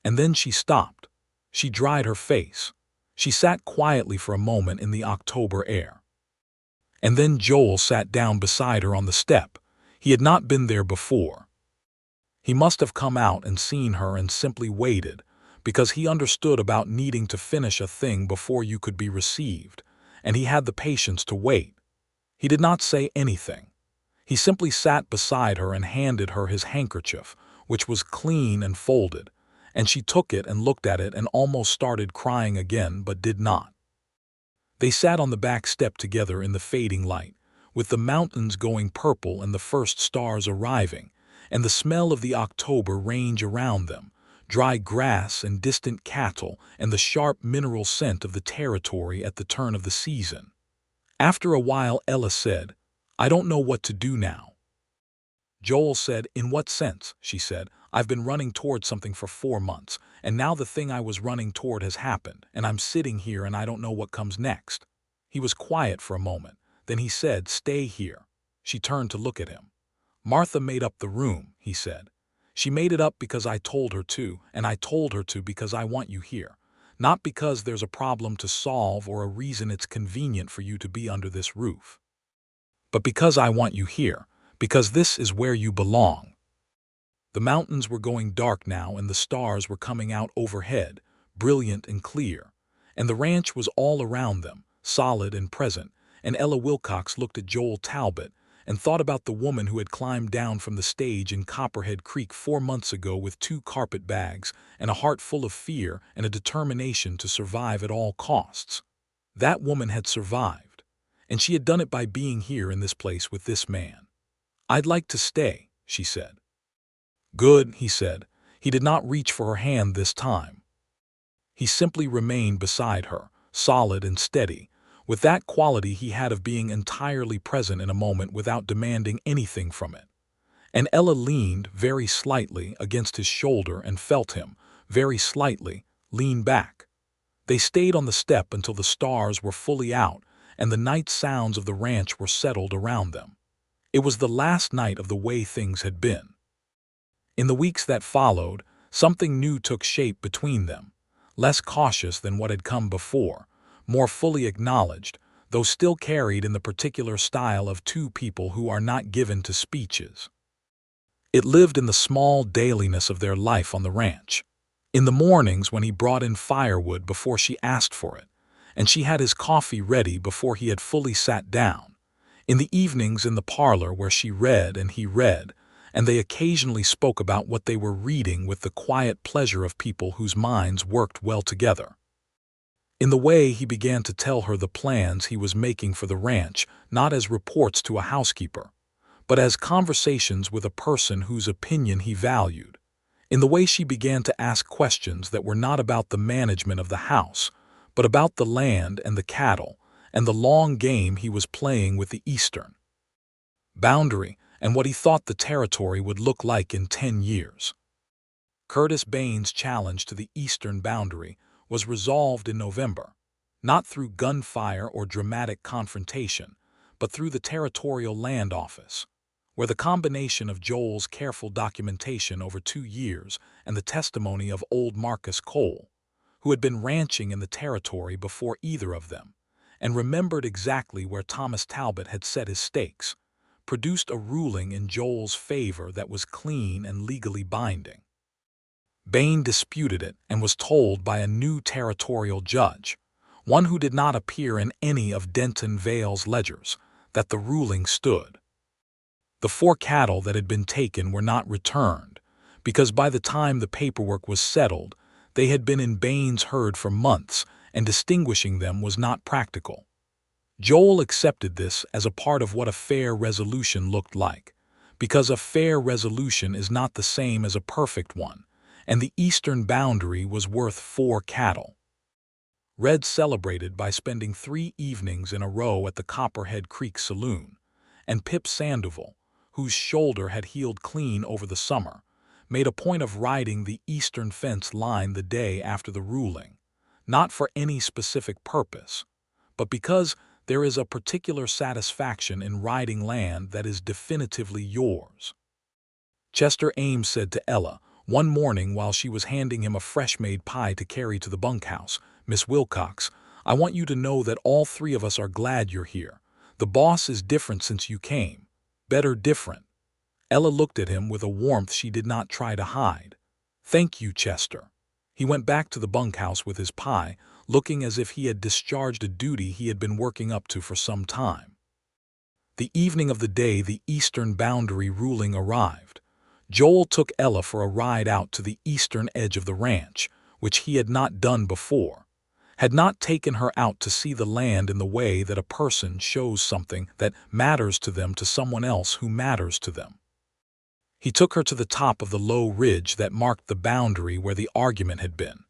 And then she stopped. She dried her face. She sat quietly for a moment in the October air. And then Joel sat down beside her on the step. He had not been there before. He must have come out and seen her and simply waited, because he understood about needing to finish a thing before you could be received, and he had the patience to wait. He did not say anything. He simply sat beside her and handed her his handkerchief, which was clean and folded, and she took it and looked at it and almost started crying again, but did not. They sat on the back step together in the fading light, with the mountains going purple and the first stars arriving, and the smell of the October range around them, dry grass and distant cattle, and the sharp mineral scent of the territory at the turn of the season. After a while Ella said, "I don't know what to do now." Joel said, "In what sense?" she said. "I've been running toward something for 4 months, and now the thing I was running toward has happened, and I'm sitting here and I don't know what comes next." He was quiet for a moment. Then he said, "Stay here." She turned to look at him. "Martha made up the room," he said. "She made it up because I told her to, and I told her to because I want you here. Not because there's a problem to solve or a reason it's convenient for you to be under this roof. But because I want you here, because this is where you belong." The mountains were going dark now and the stars were coming out overhead, brilliant and clear, and the ranch was all around them, solid and present, and Ella Wilcox looked at Joel Talbot and thought about the woman who had climbed down from the stage in Copperhead Creek 4 months ago with 2 carpet bags and a heart full of fear and a determination to survive at all costs. That woman had survived, and she had done it by being here in this place with this man. "I'd like to stay," she said. "Good," he said. He did not reach for her hand this time. He simply remained beside her, solid and steady, with that quality he had of being entirely present in a moment without demanding anything from it. And Ella leaned very slightly against his shoulder and felt him, very slightly, lean back. They stayed on the step until the stars were fully out and the night sounds of the ranch were settled around them. It was the last night of the way things had been. In the weeks that followed, something new took shape between them, less cautious than what had come before, more fully acknowledged, though still carried in the particular style of 2 people who are not given to speeches. It lived in the small dailiness of their life on the ranch. In the mornings when he brought in firewood before she asked for it, and she had his coffee ready before he had fully sat down. In the evenings in the parlor where she read and he read, and they occasionally spoke about what they were reading with the quiet pleasure of people whose minds worked well together. In the way he began to tell her the plans he was making for the ranch, not as reports to a housekeeper, but as conversations with a person whose opinion he valued. In the way she began to ask questions that were not about the management of the house, but about the land and the cattle, and the long game he was playing with the eastern boundary, and what he thought the territory would look like in 10 years. Curtis Bain's challenge to the eastern boundary was resolved in November, not through gunfire or dramatic confrontation, but through the Territorial Land Office, where the combination of Joel's careful documentation over 2 years and the testimony of old Marcus Cole, who had been ranching in the territory before either of them, and remembered exactly where Thomas Talbot had set his stakes, produced a ruling in Joel's favor that was clean and legally binding. Bain disputed it and was told by a new territorial judge, one who did not appear in any of Denton Vale's ledgers, that the ruling stood. The 4 cattle that had been taken were not returned, because by the time the paperwork was settled, they had been in Bain's herd for months, and distinguishing them was not practical. Joel accepted this as a part of what a fair resolution looked like, because a fair resolution is not the same as a perfect one, and the eastern boundary was worth 4 cattle. Red celebrated by spending 3 evenings in a row at the Copperhead Creek Saloon, and Pip Sandoval, whose shoulder had healed clean over the summer, made a point of riding the eastern fence line the day after the ruling, not for any specific purpose, but because there is a particular satisfaction in riding land that is definitively yours. Chester Ames said to Ella, one morning while she was handing him a fresh-made pie to carry to the bunkhouse, "Miss Wilcox, I want you to know that all 3 of us are glad you're here. The boss is different since you came. Better different." Ella looked at him with a warmth she did not try to hide. "Thank you, Chester." He went back to the bunkhouse with his pie, looking as if he had discharged a duty he had been working up to for some time. The evening of the day the eastern boundary ruling arrived, Joel took Ella for a ride out to the eastern edge of the ranch, which he had not done before, had not taken her out to see the land in the way that a person shows something that matters to them to someone else who matters to them. He took her to the top of the low ridge that marked the boundary where the argument had been,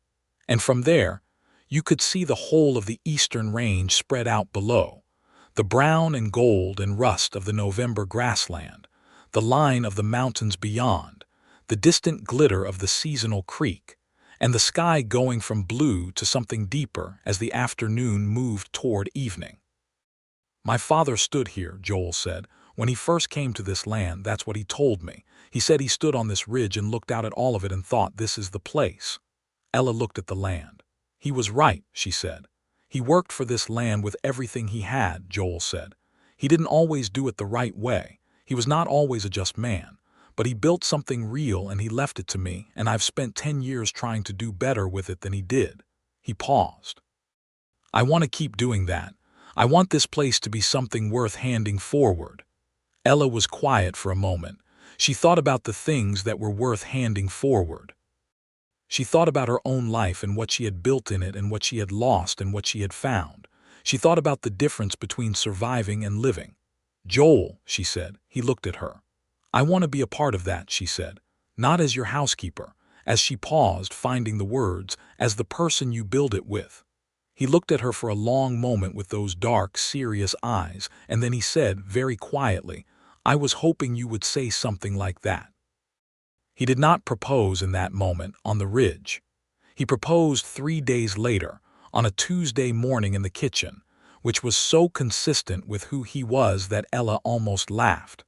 and from there you could see the whole of the eastern range spread out below, the brown and gold and rust of the November grassland, the line of the mountains beyond, the distant glitter of the seasonal creek, and the sky going from blue to something deeper as the afternoon moved toward evening. "My father stood here," Joel said. "When he first came to this land, that's what he told me. He said he stood on this ridge and looked out at all of it and thought, this is the place." Ella looked at the land. "He was right," she said. "He worked for this land with everything he had," Joel said. "He didn't always do it the right way. He was not always a just man. But he built something real and he left it to me, and I've spent 10 years trying to do better with it than he did." He paused. "I want to keep doing that. I want this place to be something worth handing forward." Ella was quiet for a moment. She thought about the things that were worth handing forward. She thought about her own life and what she had built in it and what she had lost and what she had found. She thought about the difference between surviving and living. "Joel," she said. He looked at her. "I want to be a part of that," she said. "Not as your housekeeper," as she paused, finding the words, "as the person you build it with." He looked at her for a long moment with those dark, serious eyes, and then he said, very quietly, "I was hoping you would say something like that." He did not propose in that moment on the ridge. He proposed 3 days later, on a Tuesday morning in the kitchen, which was so consistent with who he was that Ella almost laughed.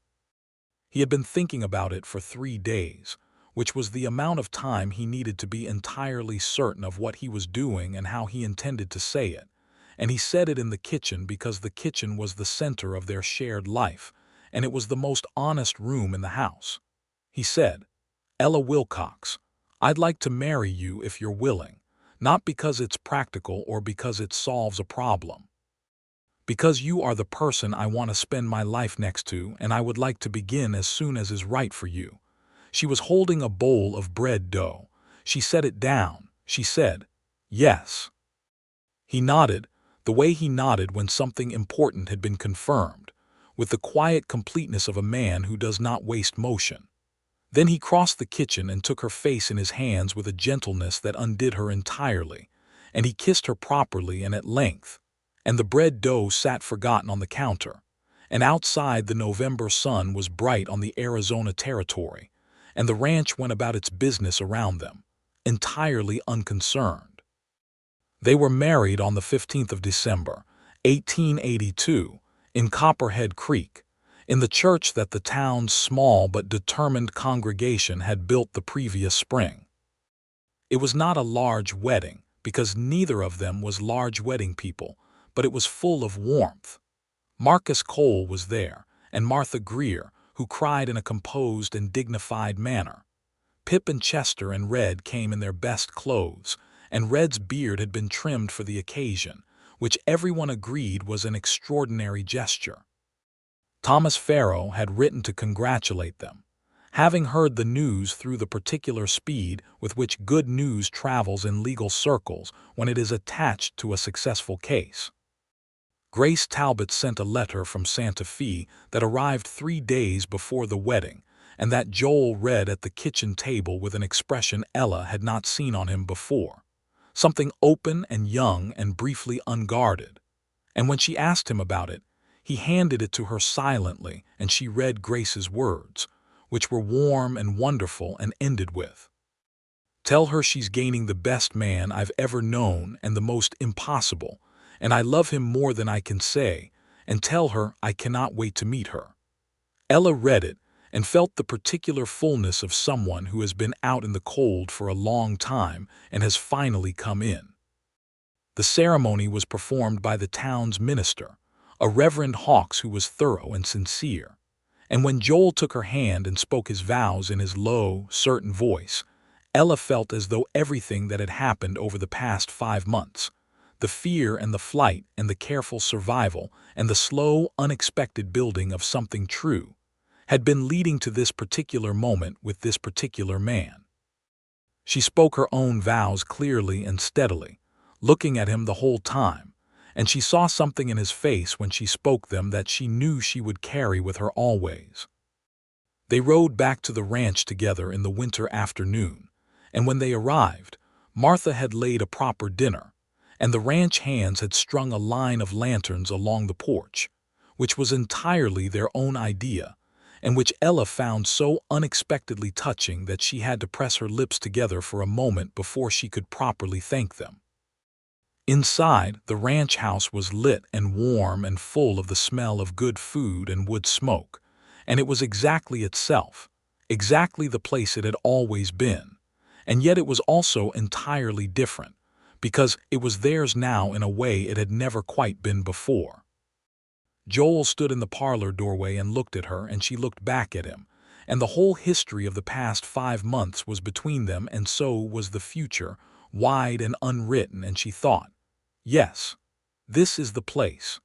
He had been thinking about it for 3 days, which was the amount of time he needed to be entirely certain of what he was doing and how he intended to say it, and he said it in the kitchen because the kitchen was the center of their shared life, and it was the most honest room in the house. He said, "Ella Wilcox, I'd like to marry you if you're willing, not because it's practical or because it solves a problem. Because you are the person I want to spend my life next to, and I would like to begin as soon as is right for you." She was holding a bowl of bread dough. She set it down. She said, "Yes." He nodded, the way he nodded when something important had been confirmed, with the quiet completeness of a man who does not waste motion. Then he crossed the kitchen and took her face in his hands with a gentleness that undid her entirely, and he kissed her properly and at length, and the bread dough sat forgotten on the counter, and outside the November sun was bright on the Arizona territory, and the ranch went about its business around them, entirely unconcerned. They were married on the 15th of December, 1882, in Copperhead Creek, in the church that the town's small but determined congregation had built the previous spring. It was not a large wedding, because neither of them was large wedding people, but it was full of warmth. Marcus Cole was there, and Martha Greer, who cried in a composed and dignified manner. Pip and Chester and Red came in their best clothes, and Red's beard had been trimmed for the occasion, which everyone agreed was an extraordinary gesture. Thomas Farrow had written to congratulate them, having heard the news through the particular speed with which good news travels in legal circles when it is attached to a successful case. Grace Talbot sent a letter from Santa Fe that arrived 3 days before the wedding, and that Joel read at the kitchen table with an expression Ella had not seen on him before, something open and young and briefly unguarded. And when she asked him about it, he handed it to her silently, and she read Grace's words, which were warm and wonderful, and ended with, "Tell her she's gaining the best man I've ever known and the most impossible, and I love him more than I can say, and tell her I cannot wait to meet her." Ella read it and felt the particular fullness of someone who has been out in the cold for a long time and has finally come in. The ceremony was performed by the town's minister, a Reverend Hawks, who was thorough and sincere. And when Joel took her hand and spoke his vows in his low, certain voice, Ella felt as though everything that had happened over the past 5 months, the fear and the flight and the careful survival and the slow, unexpected building of something true, had been leading to this particular moment with this particular man. She spoke her own vows clearly and steadily, looking at him the whole time, and she saw something in his face when she spoke them that she knew she would carry with her always. They rode back to the ranch together in the winter afternoon, and when they arrived, Martha had laid a proper dinner, and the ranch hands had strung a line of lanterns along the porch, which was entirely their own idea, and which Ella found so unexpectedly touching that she had to press her lips together for a moment before she could properly thank them. Inside, the ranch house was lit and warm and full of the smell of good food and wood smoke, and it was exactly itself, exactly the place it had always been, and yet it was also entirely different, because it was theirs now in a way it had never quite been before. Joel stood in the parlor doorway and looked at her, and she looked back at him, and the whole history of the past 5 months was between them, and so was the future, wide and unwritten, and she thought, yes, this is the place.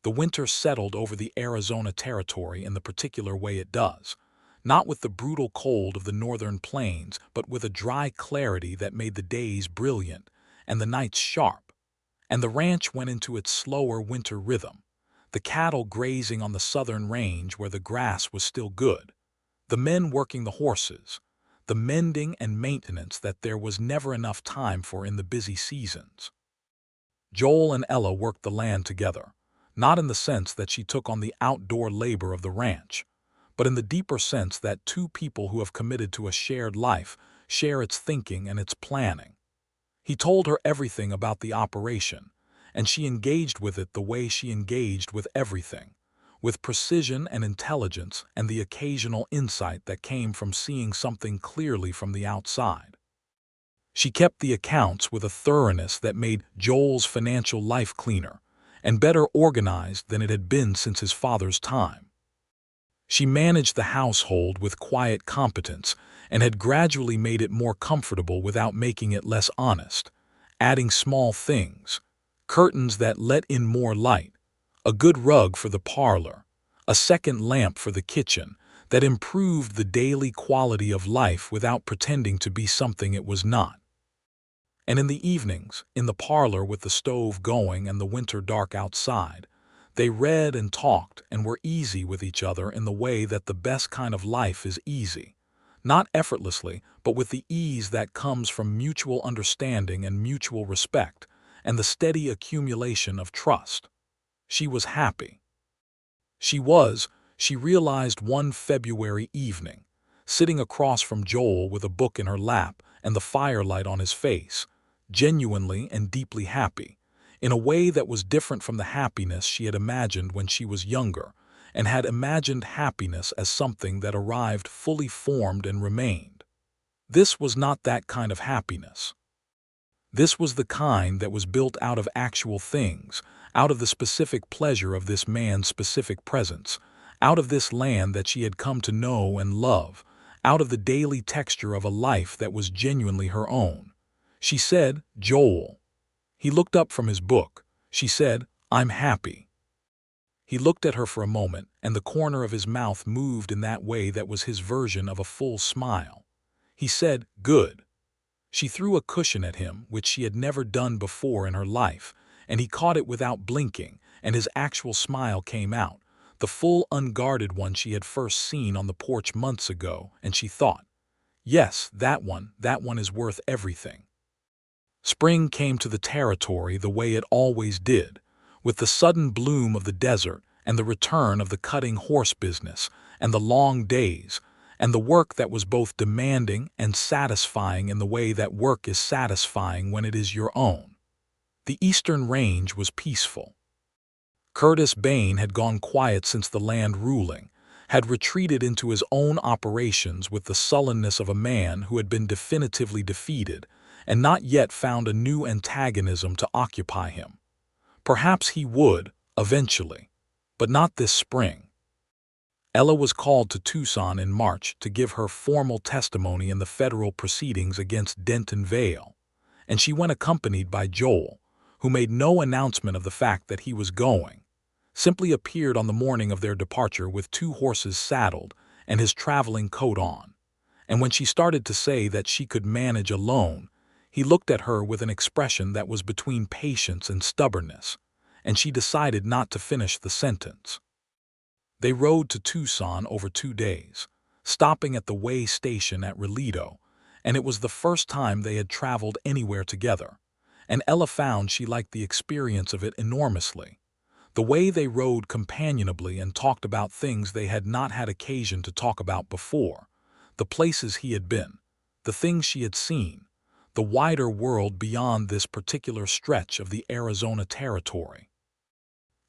The winter settled over the Arizona territory in the particular way it does, not with the brutal cold of the northern plains, but with a dry clarity that made the days brilliant and the nights sharp, and the ranch went into its slower winter rhythm, the cattle grazing on the southern range where the grass was still good, the men working the horses, the mending and maintenance that there was never enough time for in the busy seasons. Joel and Ella worked the land together, not in the sense that she took on the outdoor labor of the ranch, but in the deeper sense that 2 people who have committed to a shared life share its thinking and its planning. He told her everything about the operation, and she engaged with it the way she engaged with everything, with precision and intelligence and the occasional insight that came from seeing something clearly from the outside. She kept the accounts with a thoroughness that made Joel's financial life cleaner and better organized than it had been since his father's time. She managed the household with quiet competence and had gradually made it more comfortable without making it less honest, adding small things, curtains that let in more light, a good rug for the parlor, a second lamp for the kitchen, that improved the daily quality of life without pretending to be something it was not. And in the evenings, in the parlor with the stove going and the winter dark outside, they read and talked and were easy with each other in the way that the best kind of life is easy, not effortlessly, but with the ease that comes from mutual understanding and mutual respect and the steady accumulation of trust. She was happy. She realized one February evening, sitting across from Joel with a book in her lap and the firelight on his face, genuinely and deeply happy, in a way that was different from the happiness she had imagined when she was younger, and had imagined happiness as something that arrived fully formed and remained. This was not that kind of happiness. This was the kind that was built out of actual things, out of the specific pleasure of this man's specific presence, out of this land that she had come to know and love, out of the daily texture of a life that was genuinely her own. She said, "Joel." He looked up from his book. She said, "I'm happy." He looked at her for a moment, and the corner of his mouth moved in that way that was his version of a full smile. He said, "Good." She threw a cushion at him, which she had never done before in her life, and he caught it without blinking, and his actual smile came out, the full unguarded one she had first seen on the porch months ago, and she thought, "Yes, that one is worth everything." Spring came to the territory the way it always did, with the sudden bloom of the desert and the return of the cutting horse business and the long days, and the work that was both demanding and satisfying in the way that work is satisfying when it is your own. The Eastern Range was peaceful. Curtis Bain had gone quiet since the land ruling, had retreated into his own operations with the sullenness of a man who had been definitively defeated and not yet found a new antagonism to occupy him. Perhaps he would, eventually, but not this spring. Ella was called to Tucson in March to give her formal testimony in the federal proceedings against Denton Vale, and she went accompanied by Joel, who made no announcement of the fact that he was going, simply appeared on the morning of their departure with 2 horses saddled and his traveling coat on. And when she started to say that she could manage alone, he looked at her with an expression that was between patience and stubbornness, and she decided not to finish the sentence. They rode to Tucson over 2 days, stopping at the way station at Relito, and it was the first time they had traveled anywhere together, and Ella found she liked the experience of it enormously. The way they rode companionably and talked about things they had not had occasion to talk about before, the places he had been, the things she had seen, the wider world beyond this particular stretch of the Arizona territory.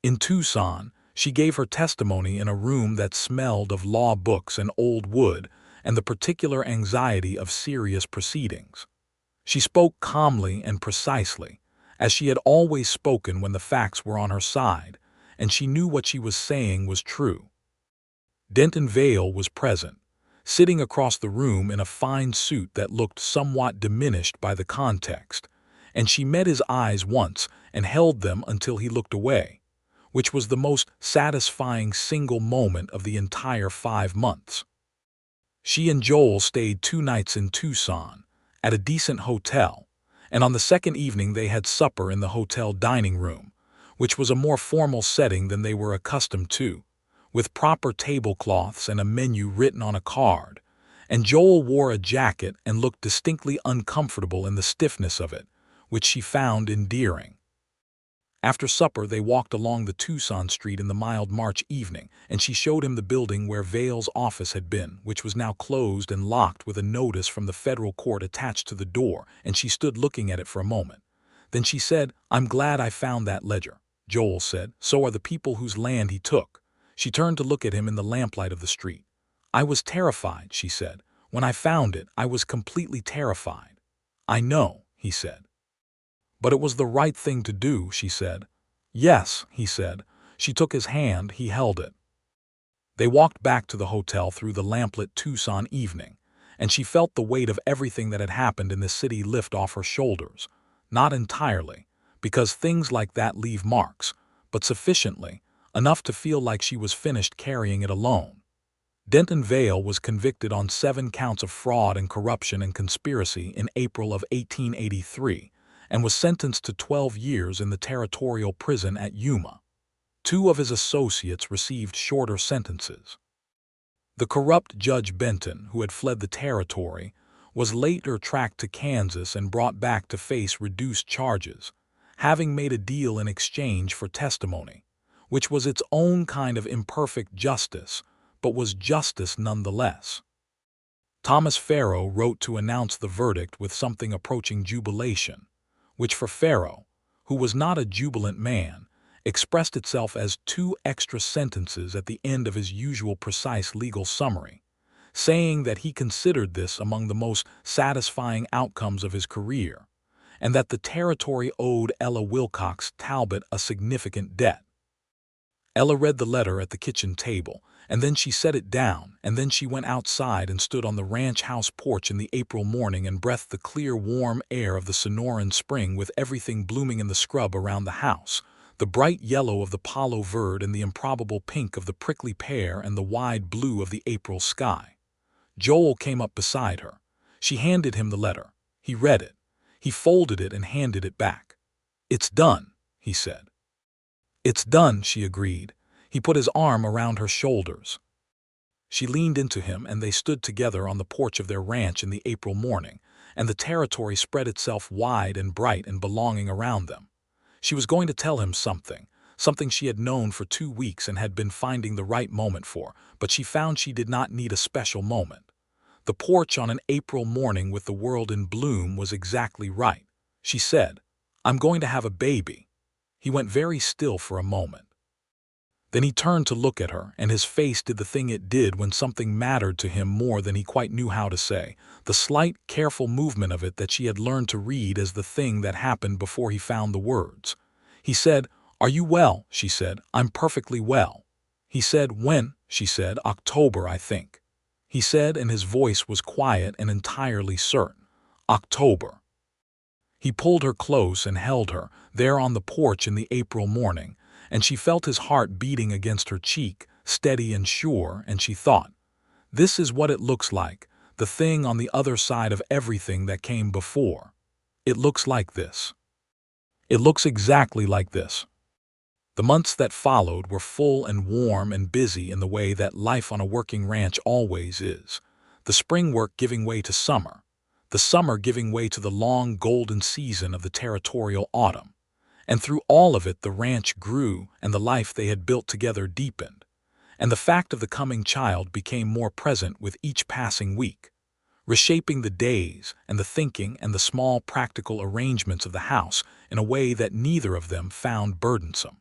In Tucson, she gave her testimony in a room that smelled of law books and old wood and the particular anxiety of serious proceedings. She spoke calmly and precisely, as she had always spoken when the facts were on her side, and she knew what she was saying was true. Denton Vale was present, sitting across the room in a fine suit that looked somewhat diminished by the context, and she met his eyes once and held them until he looked away, which was the most satisfying single moment of the entire 5 months. She and Joel stayed 2 nights in Tucson, at a decent hotel, and on the second evening they had supper in the hotel dining room, which was a more formal setting than they were accustomed to, with proper tablecloths and a menu written on a card, and Joel wore a jacket and looked distinctly uncomfortable in the stiffness of it, which she found endearing. After supper they walked along the Tucson street in the mild March evening, and she showed him the building where Vale's office had been, which was now closed and locked with a notice from the federal court attached to the door, and she stood looking at it for a moment. Then she said, "I'm glad I found that ledger." Joel said, "So are the people whose land he took." She turned to look at him in the lamplight of the street. "I was terrified," she said. "When I found it, I was completely terrified." "I know," he said. "But it was the right thing to do," she said. "Yes," he said. She took his hand, he held it. They walked back to the hotel through the lamplit Tucson evening, and she felt the weight of everything that had happened in the city lift off her shoulders. Not entirely, because things like that leave marks, but sufficiently, enough to feel like she was finished carrying it alone. Denton Vale was convicted on 7 counts of fraud and corruption and conspiracy in April of 1883, and was sentenced to 12 years in the territorial prison at Yuma. 2 of his associates received shorter sentences. The corrupt Judge Benton, who had fled the territory, was later tracked to Kansas and brought back to face reduced charges, having made a deal in exchange for testimony, which was its own kind of imperfect justice, but was justice nonetheless. Thomas Farrow wrote to announce the verdict with something approaching jubilation, which for Farrow, who was not a jubilant man, expressed itself as 2 extra sentences at the end of his usual precise legal summary, saying that he considered this among the most satisfying outcomes of his career, and that the territory owed Ella Wilcox Talbot a significant debt. Ella read the letter at the kitchen table, and then she set it down, and then she went outside and stood on the ranch house porch in the April morning and breathed the clear, warm air of the Sonoran spring with everything blooming in the scrub around the house, the bright yellow of the palo verde and the improbable pink of the prickly pear and the wide blue of the April sky. Joel came up beside her. She handed him the letter. He read it. He folded it and handed it back. "It's done," he said. "It's done," she agreed. He put his arm around her shoulders. She leaned into him, and they stood together on the porch of their ranch in the April morning, and the territory spread itself wide and bright and belonging around them. She was going to tell him something she had known for 2 weeks and had been finding the right moment for, but she found she did not need a special moment. The porch on an April morning with the world in bloom was exactly right. She said, "I'm going to have a baby." He went very still for a moment. Then he turned to look at her, and his face did the thing it did when something mattered to him more than he quite knew how to say, the slight, careful movement of it that she had learned to read as the thing that happened before he found the words. He said, "Are you well?" She said, "I'm perfectly well." He said, "When?" She said, "October, I think." He said, and his voice was quiet and entirely certain, "October." He pulled her close and held her, there on the porch in the April morning, and she felt his heart beating against her cheek, steady and sure, and she thought, "This is what it looks like, the thing on the other side of everything that came before. It looks like this. It looks exactly like this." The months that followed were full and warm and busy in the way that life on a working ranch always is, the spring work giving way to summer, the summer giving way to the long golden season of the territorial autumn. And through all of it the ranch grew and the life they had built together deepened, and the fact of the coming child became more present with each passing week, reshaping the days and the thinking and the small practical arrangements of the house in a way that neither of them found burdensome.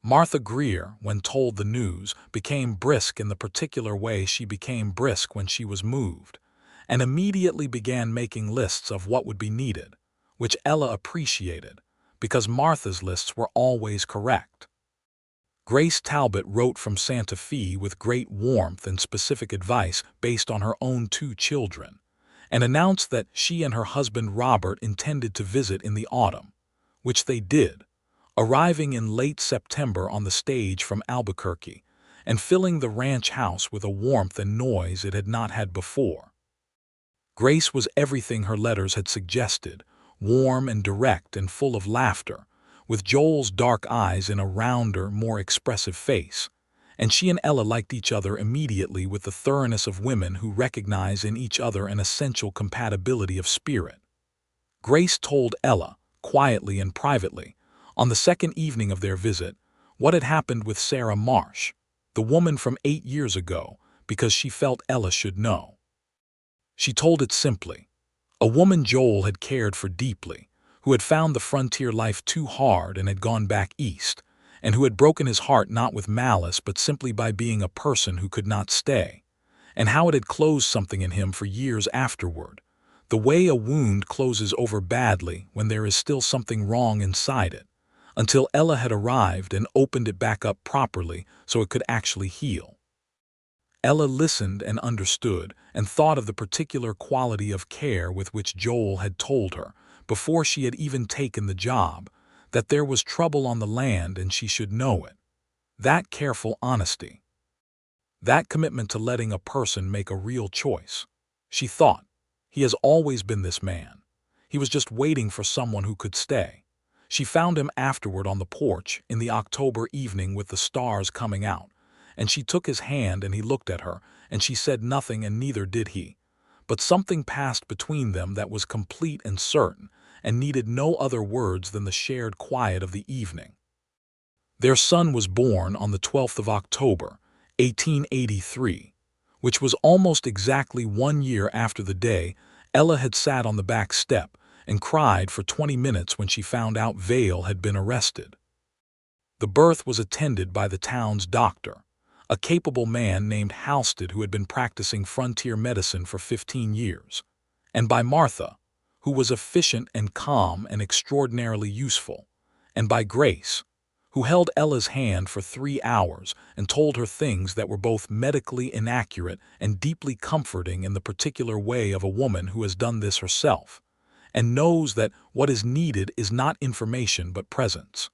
Martha Greer, when told the news, became brisk in the particular way she became brisk when she was moved, and immediately began making lists of what would be needed, which Ella appreciated, because Martha's lists were always correct. Grace Talbot wrote from Santa Fe with great warmth and specific advice based on her own 2 children, and announced that she and her husband Robert intended to visit in the autumn, which they did, arriving in late September on the stage from Albuquerque, and filling the ranch house with a warmth and noise it had not had before. Grace was everything her letters had suggested, warm and direct and full of laughter, with Joel's dark eyes in a rounder, more expressive face, and she and Ella liked each other immediately with the thoroughness of women who recognize in each other an essential compatibility of spirit. Grace told Ella, quietly and privately, on the second evening of their visit, what had happened with Sarah Marsh, the woman from 8 years ago, because she felt Ella should know. She told it simply. A woman Joel had cared for deeply, who had found the frontier life too hard and had gone back east, and who had broken his heart not with malice but simply by being a person who could not stay, and how it had closed something in him for years afterward, the way a wound closes over badly when there is still something wrong inside it, until Ella had arrived and opened it back up properly so it could actually heal. Ella listened and understood and thought of the particular quality of care with which Joel had told her, before she had even taken the job, that there was trouble on the land and she should know it. That careful honesty. That commitment to letting a person make a real choice. She thought, he has always been this man. He was just waiting for someone who could stay. She found him afterward on the porch in the October evening with the stars coming out, and she took his hand and he looked at her, and she said nothing and neither did he. But something passed between them that was complete and certain, and needed no other words than the shared quiet of the evening. Their son was born on the 12th of October, 1883, which was almost exactly 1 year after the day Ella had sat on the back step and cried for 20 minutes when she found out Vale had been arrested. The birth was attended by the town's doctor, a capable man named Halsted who had been practicing frontier medicine for 15 years, and by Martha, who was efficient and calm and extraordinarily useful, and by Grace, who held Ella's hand for 3 hours and told her things that were both medically inaccurate and deeply comforting in the particular way of a woman who has done this herself, and knows that what is needed is not information but presence.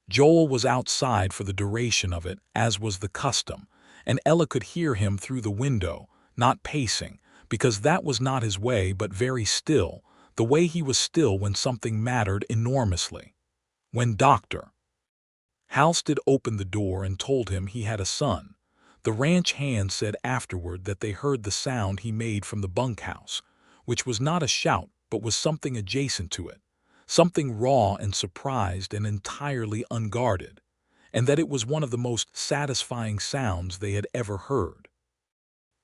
Joel was outside for the duration of it, as was the custom, and Ella could hear him through the window, not pacing, because that was not his way, but very still, the way he was still when something mattered enormously. When Dr. Halsted opened the door and told him he had a son, the ranch hand said afterward that they heard the sound he made from the bunkhouse, which was not a shout but was something adjacent to it, something raw and surprised and entirely unguarded, and that it was one of the most satisfying sounds they had ever heard.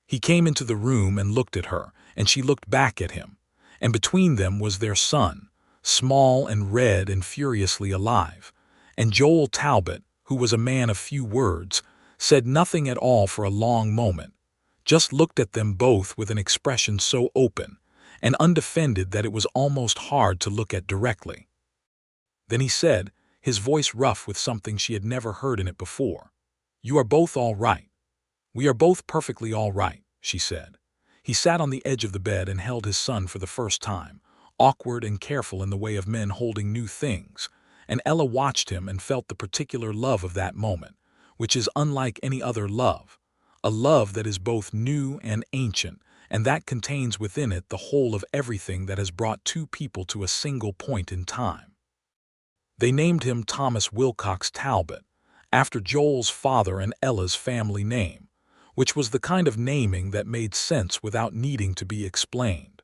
He came into the room and looked at her, and she looked back at him, and between them was their son, small and red and furiously alive, and Joel Talbot, who was a man of few words, said nothing at all for a long moment, just looked at them both with an expression so open and undefended that it was almost hard to look at directly. Then he said, his voice rough with something she had never heard in it before, "You are both all right. We are both perfectly all right," she said. He sat on the edge of the bed and held his son for the first time, awkward and careful in the way of men holding new things, and Ella watched him and felt the particular love of that moment, which is unlike any other love, a love that is both new and ancient, and that contains within it the whole of everything that has brought two people to a single point in time. They named him Thomas Wilcox Talbot, after Joel's father and Ella's family name, which was the kind of naming that made sense without needing to be explained.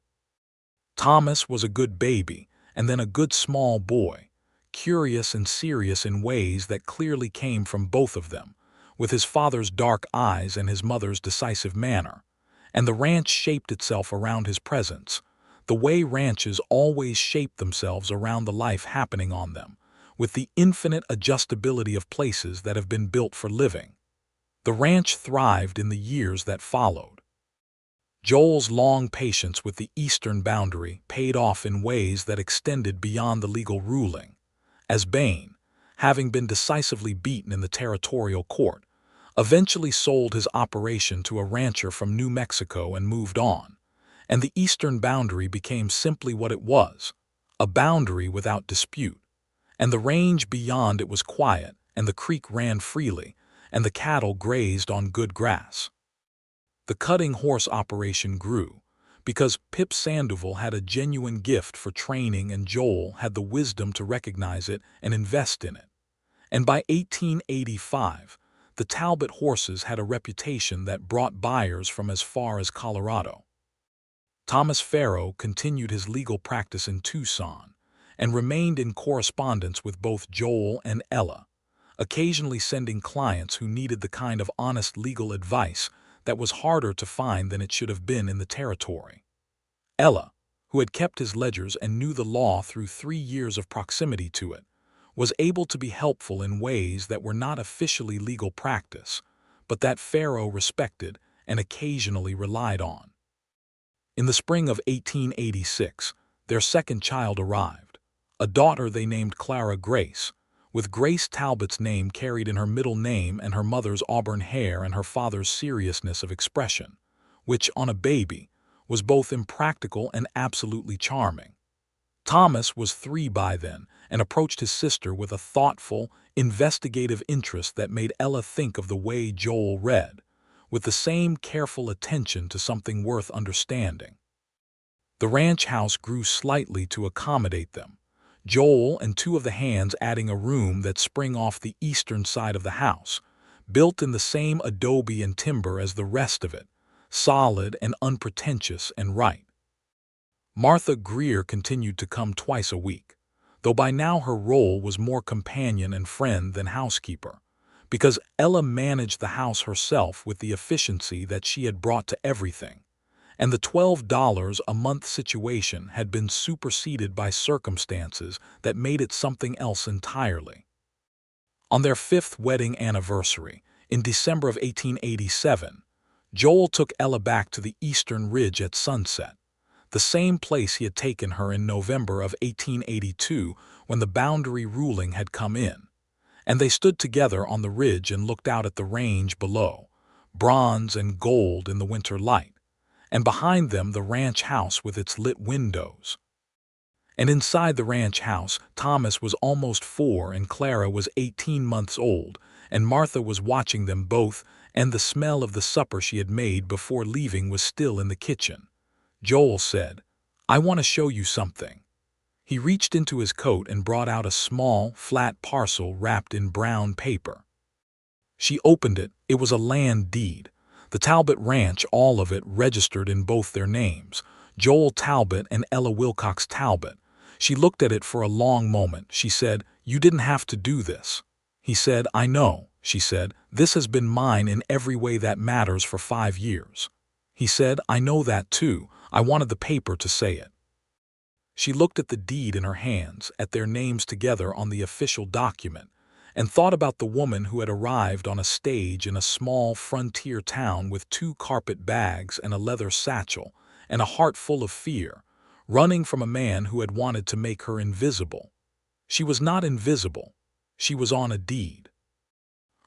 Thomas was a good baby, and then a good small boy, curious and serious in ways that clearly came from both of them, with his father's dark eyes and his mother's decisive manner, and the ranch shaped itself around his presence, the way ranches always shape themselves around the life happening on them, with the infinite adjustability of places that have been built for living. The ranch thrived in the years that followed. Joel's long patience with the eastern boundary paid off in ways that extended beyond the legal ruling, as Bain, having been decisively beaten in the territorial court, eventually sold his operation to a rancher from New Mexico and moved on, and the eastern boundary became simply what it was, a boundary without dispute, and the range beyond it was quiet, and the creek ran freely, and the cattle grazed on good grass. The cutting horse operation grew, because Pip Sandoval had a genuine gift for training and Joel had the wisdom to recognize it and invest in it. And by 1885, the Talbot horses had a reputation that brought buyers from as far as Colorado. Thomas Farrow continued his legal practice in Tucson and remained in correspondence with both Joel and Ella, occasionally sending clients who needed the kind of honest legal advice that was harder to find than it should have been in the territory. Ella, who had kept his ledgers and knew the law through 3 years of proximity to it, was able to be helpful in ways that were not officially legal practice, but that Farrow respected and occasionally relied on. In the spring of 1886, their second child arrived, a daughter they named Clara Grace, with Grace Talbot's name carried in her middle name and her mother's auburn hair and her father's seriousness of expression, which, on a baby, was both impractical and absolutely charming. Thomas was 3 by then and approached his sister with a thoughtful, investigative interest that made Ella think of the way Joel read, with the same careful attention to something worth understanding. The ranch house grew slightly to accommodate them, Joel and 2 of the hands adding a room that sprang off the eastern side of the house, built in the same adobe and timber as the rest of it, solid and unpretentious and right. Martha Greer continued to come twice a week, though by now her role was more companion and friend than housekeeper, because Ella managed the house herself with the efficiency that she had brought to everything, and the $12 a month situation had been superseded by circumstances that made it something else entirely. On their 5th wedding anniversary, in December of 1887, Joel took Ella back to the Eastern Ridge at sunset, the same place he had taken her in November of 1882 when the boundary ruling had come in, and they stood together on the ridge and looked out at the range below, bronze and gold in the winter light, and behind them the ranch house with its lit windows. And inside the ranch house, Thomas was almost 4 and Clara was 18 months old, and Martha was watching them both, and the smell of the supper she had made before leaving was still in the kitchen. Joel said, "I want to show you something." He reached into his coat and brought out a small, flat parcel wrapped in brown paper. She opened it. It was a land deed. The Talbot Ranch, all of it registered in both their names, Joel Talbot and Ella Wilcox Talbot. She looked at it for a long moment. She said, "You didn't have to do this." He said, "I know," she said. "This has been mine in every way that matters for 5 years." He said, "I know that too. I wanted the paper to say it." She looked at the deed in her hands, at their names together on the official document, and thought about the woman who had arrived on a stage in a small frontier town with 2 carpet bags and a leather satchel, and a heart full of fear, running from a man who had wanted to make her invisible. She was not invisible. She was on a deed.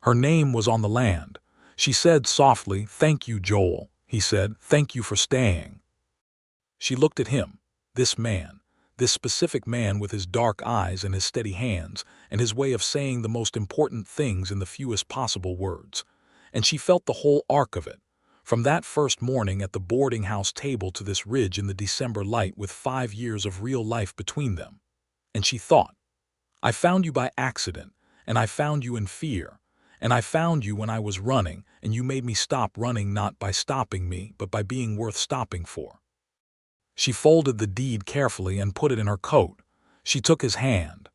Her name was on the land. She said softly, "Thank you, Joel." He said, "Thank you for staying." She looked at him, this man, this specific man with his dark eyes and his steady hands, and his way of saying the most important things in the fewest possible words, and she felt the whole arc of it, from that first morning at the boarding house table to this ridge in the December light with 5 years of real life between them. And she thought, "I found you by accident, and I found you in fear, and I found you when I was running, and you made me stop running not by stopping me, but by being worth stopping for." She folded the deed carefully and put it in her coat. She took his hand.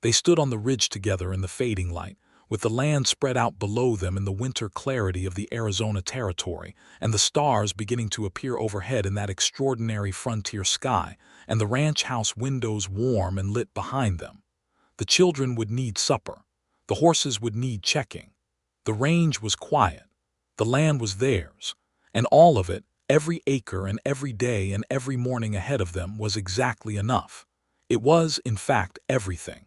They stood on the ridge together in the fading light, with the land spread out below them in the winter clarity of the Arizona territory, and the stars beginning to appear overhead in that extraordinary frontier sky, and the ranch house windows warm and lit behind them. The children would need supper. The horses would need checking. The range was quiet. The land was theirs, and all of it, every acre and every day and every morning ahead of them, was exactly enough. It was, in fact, everything.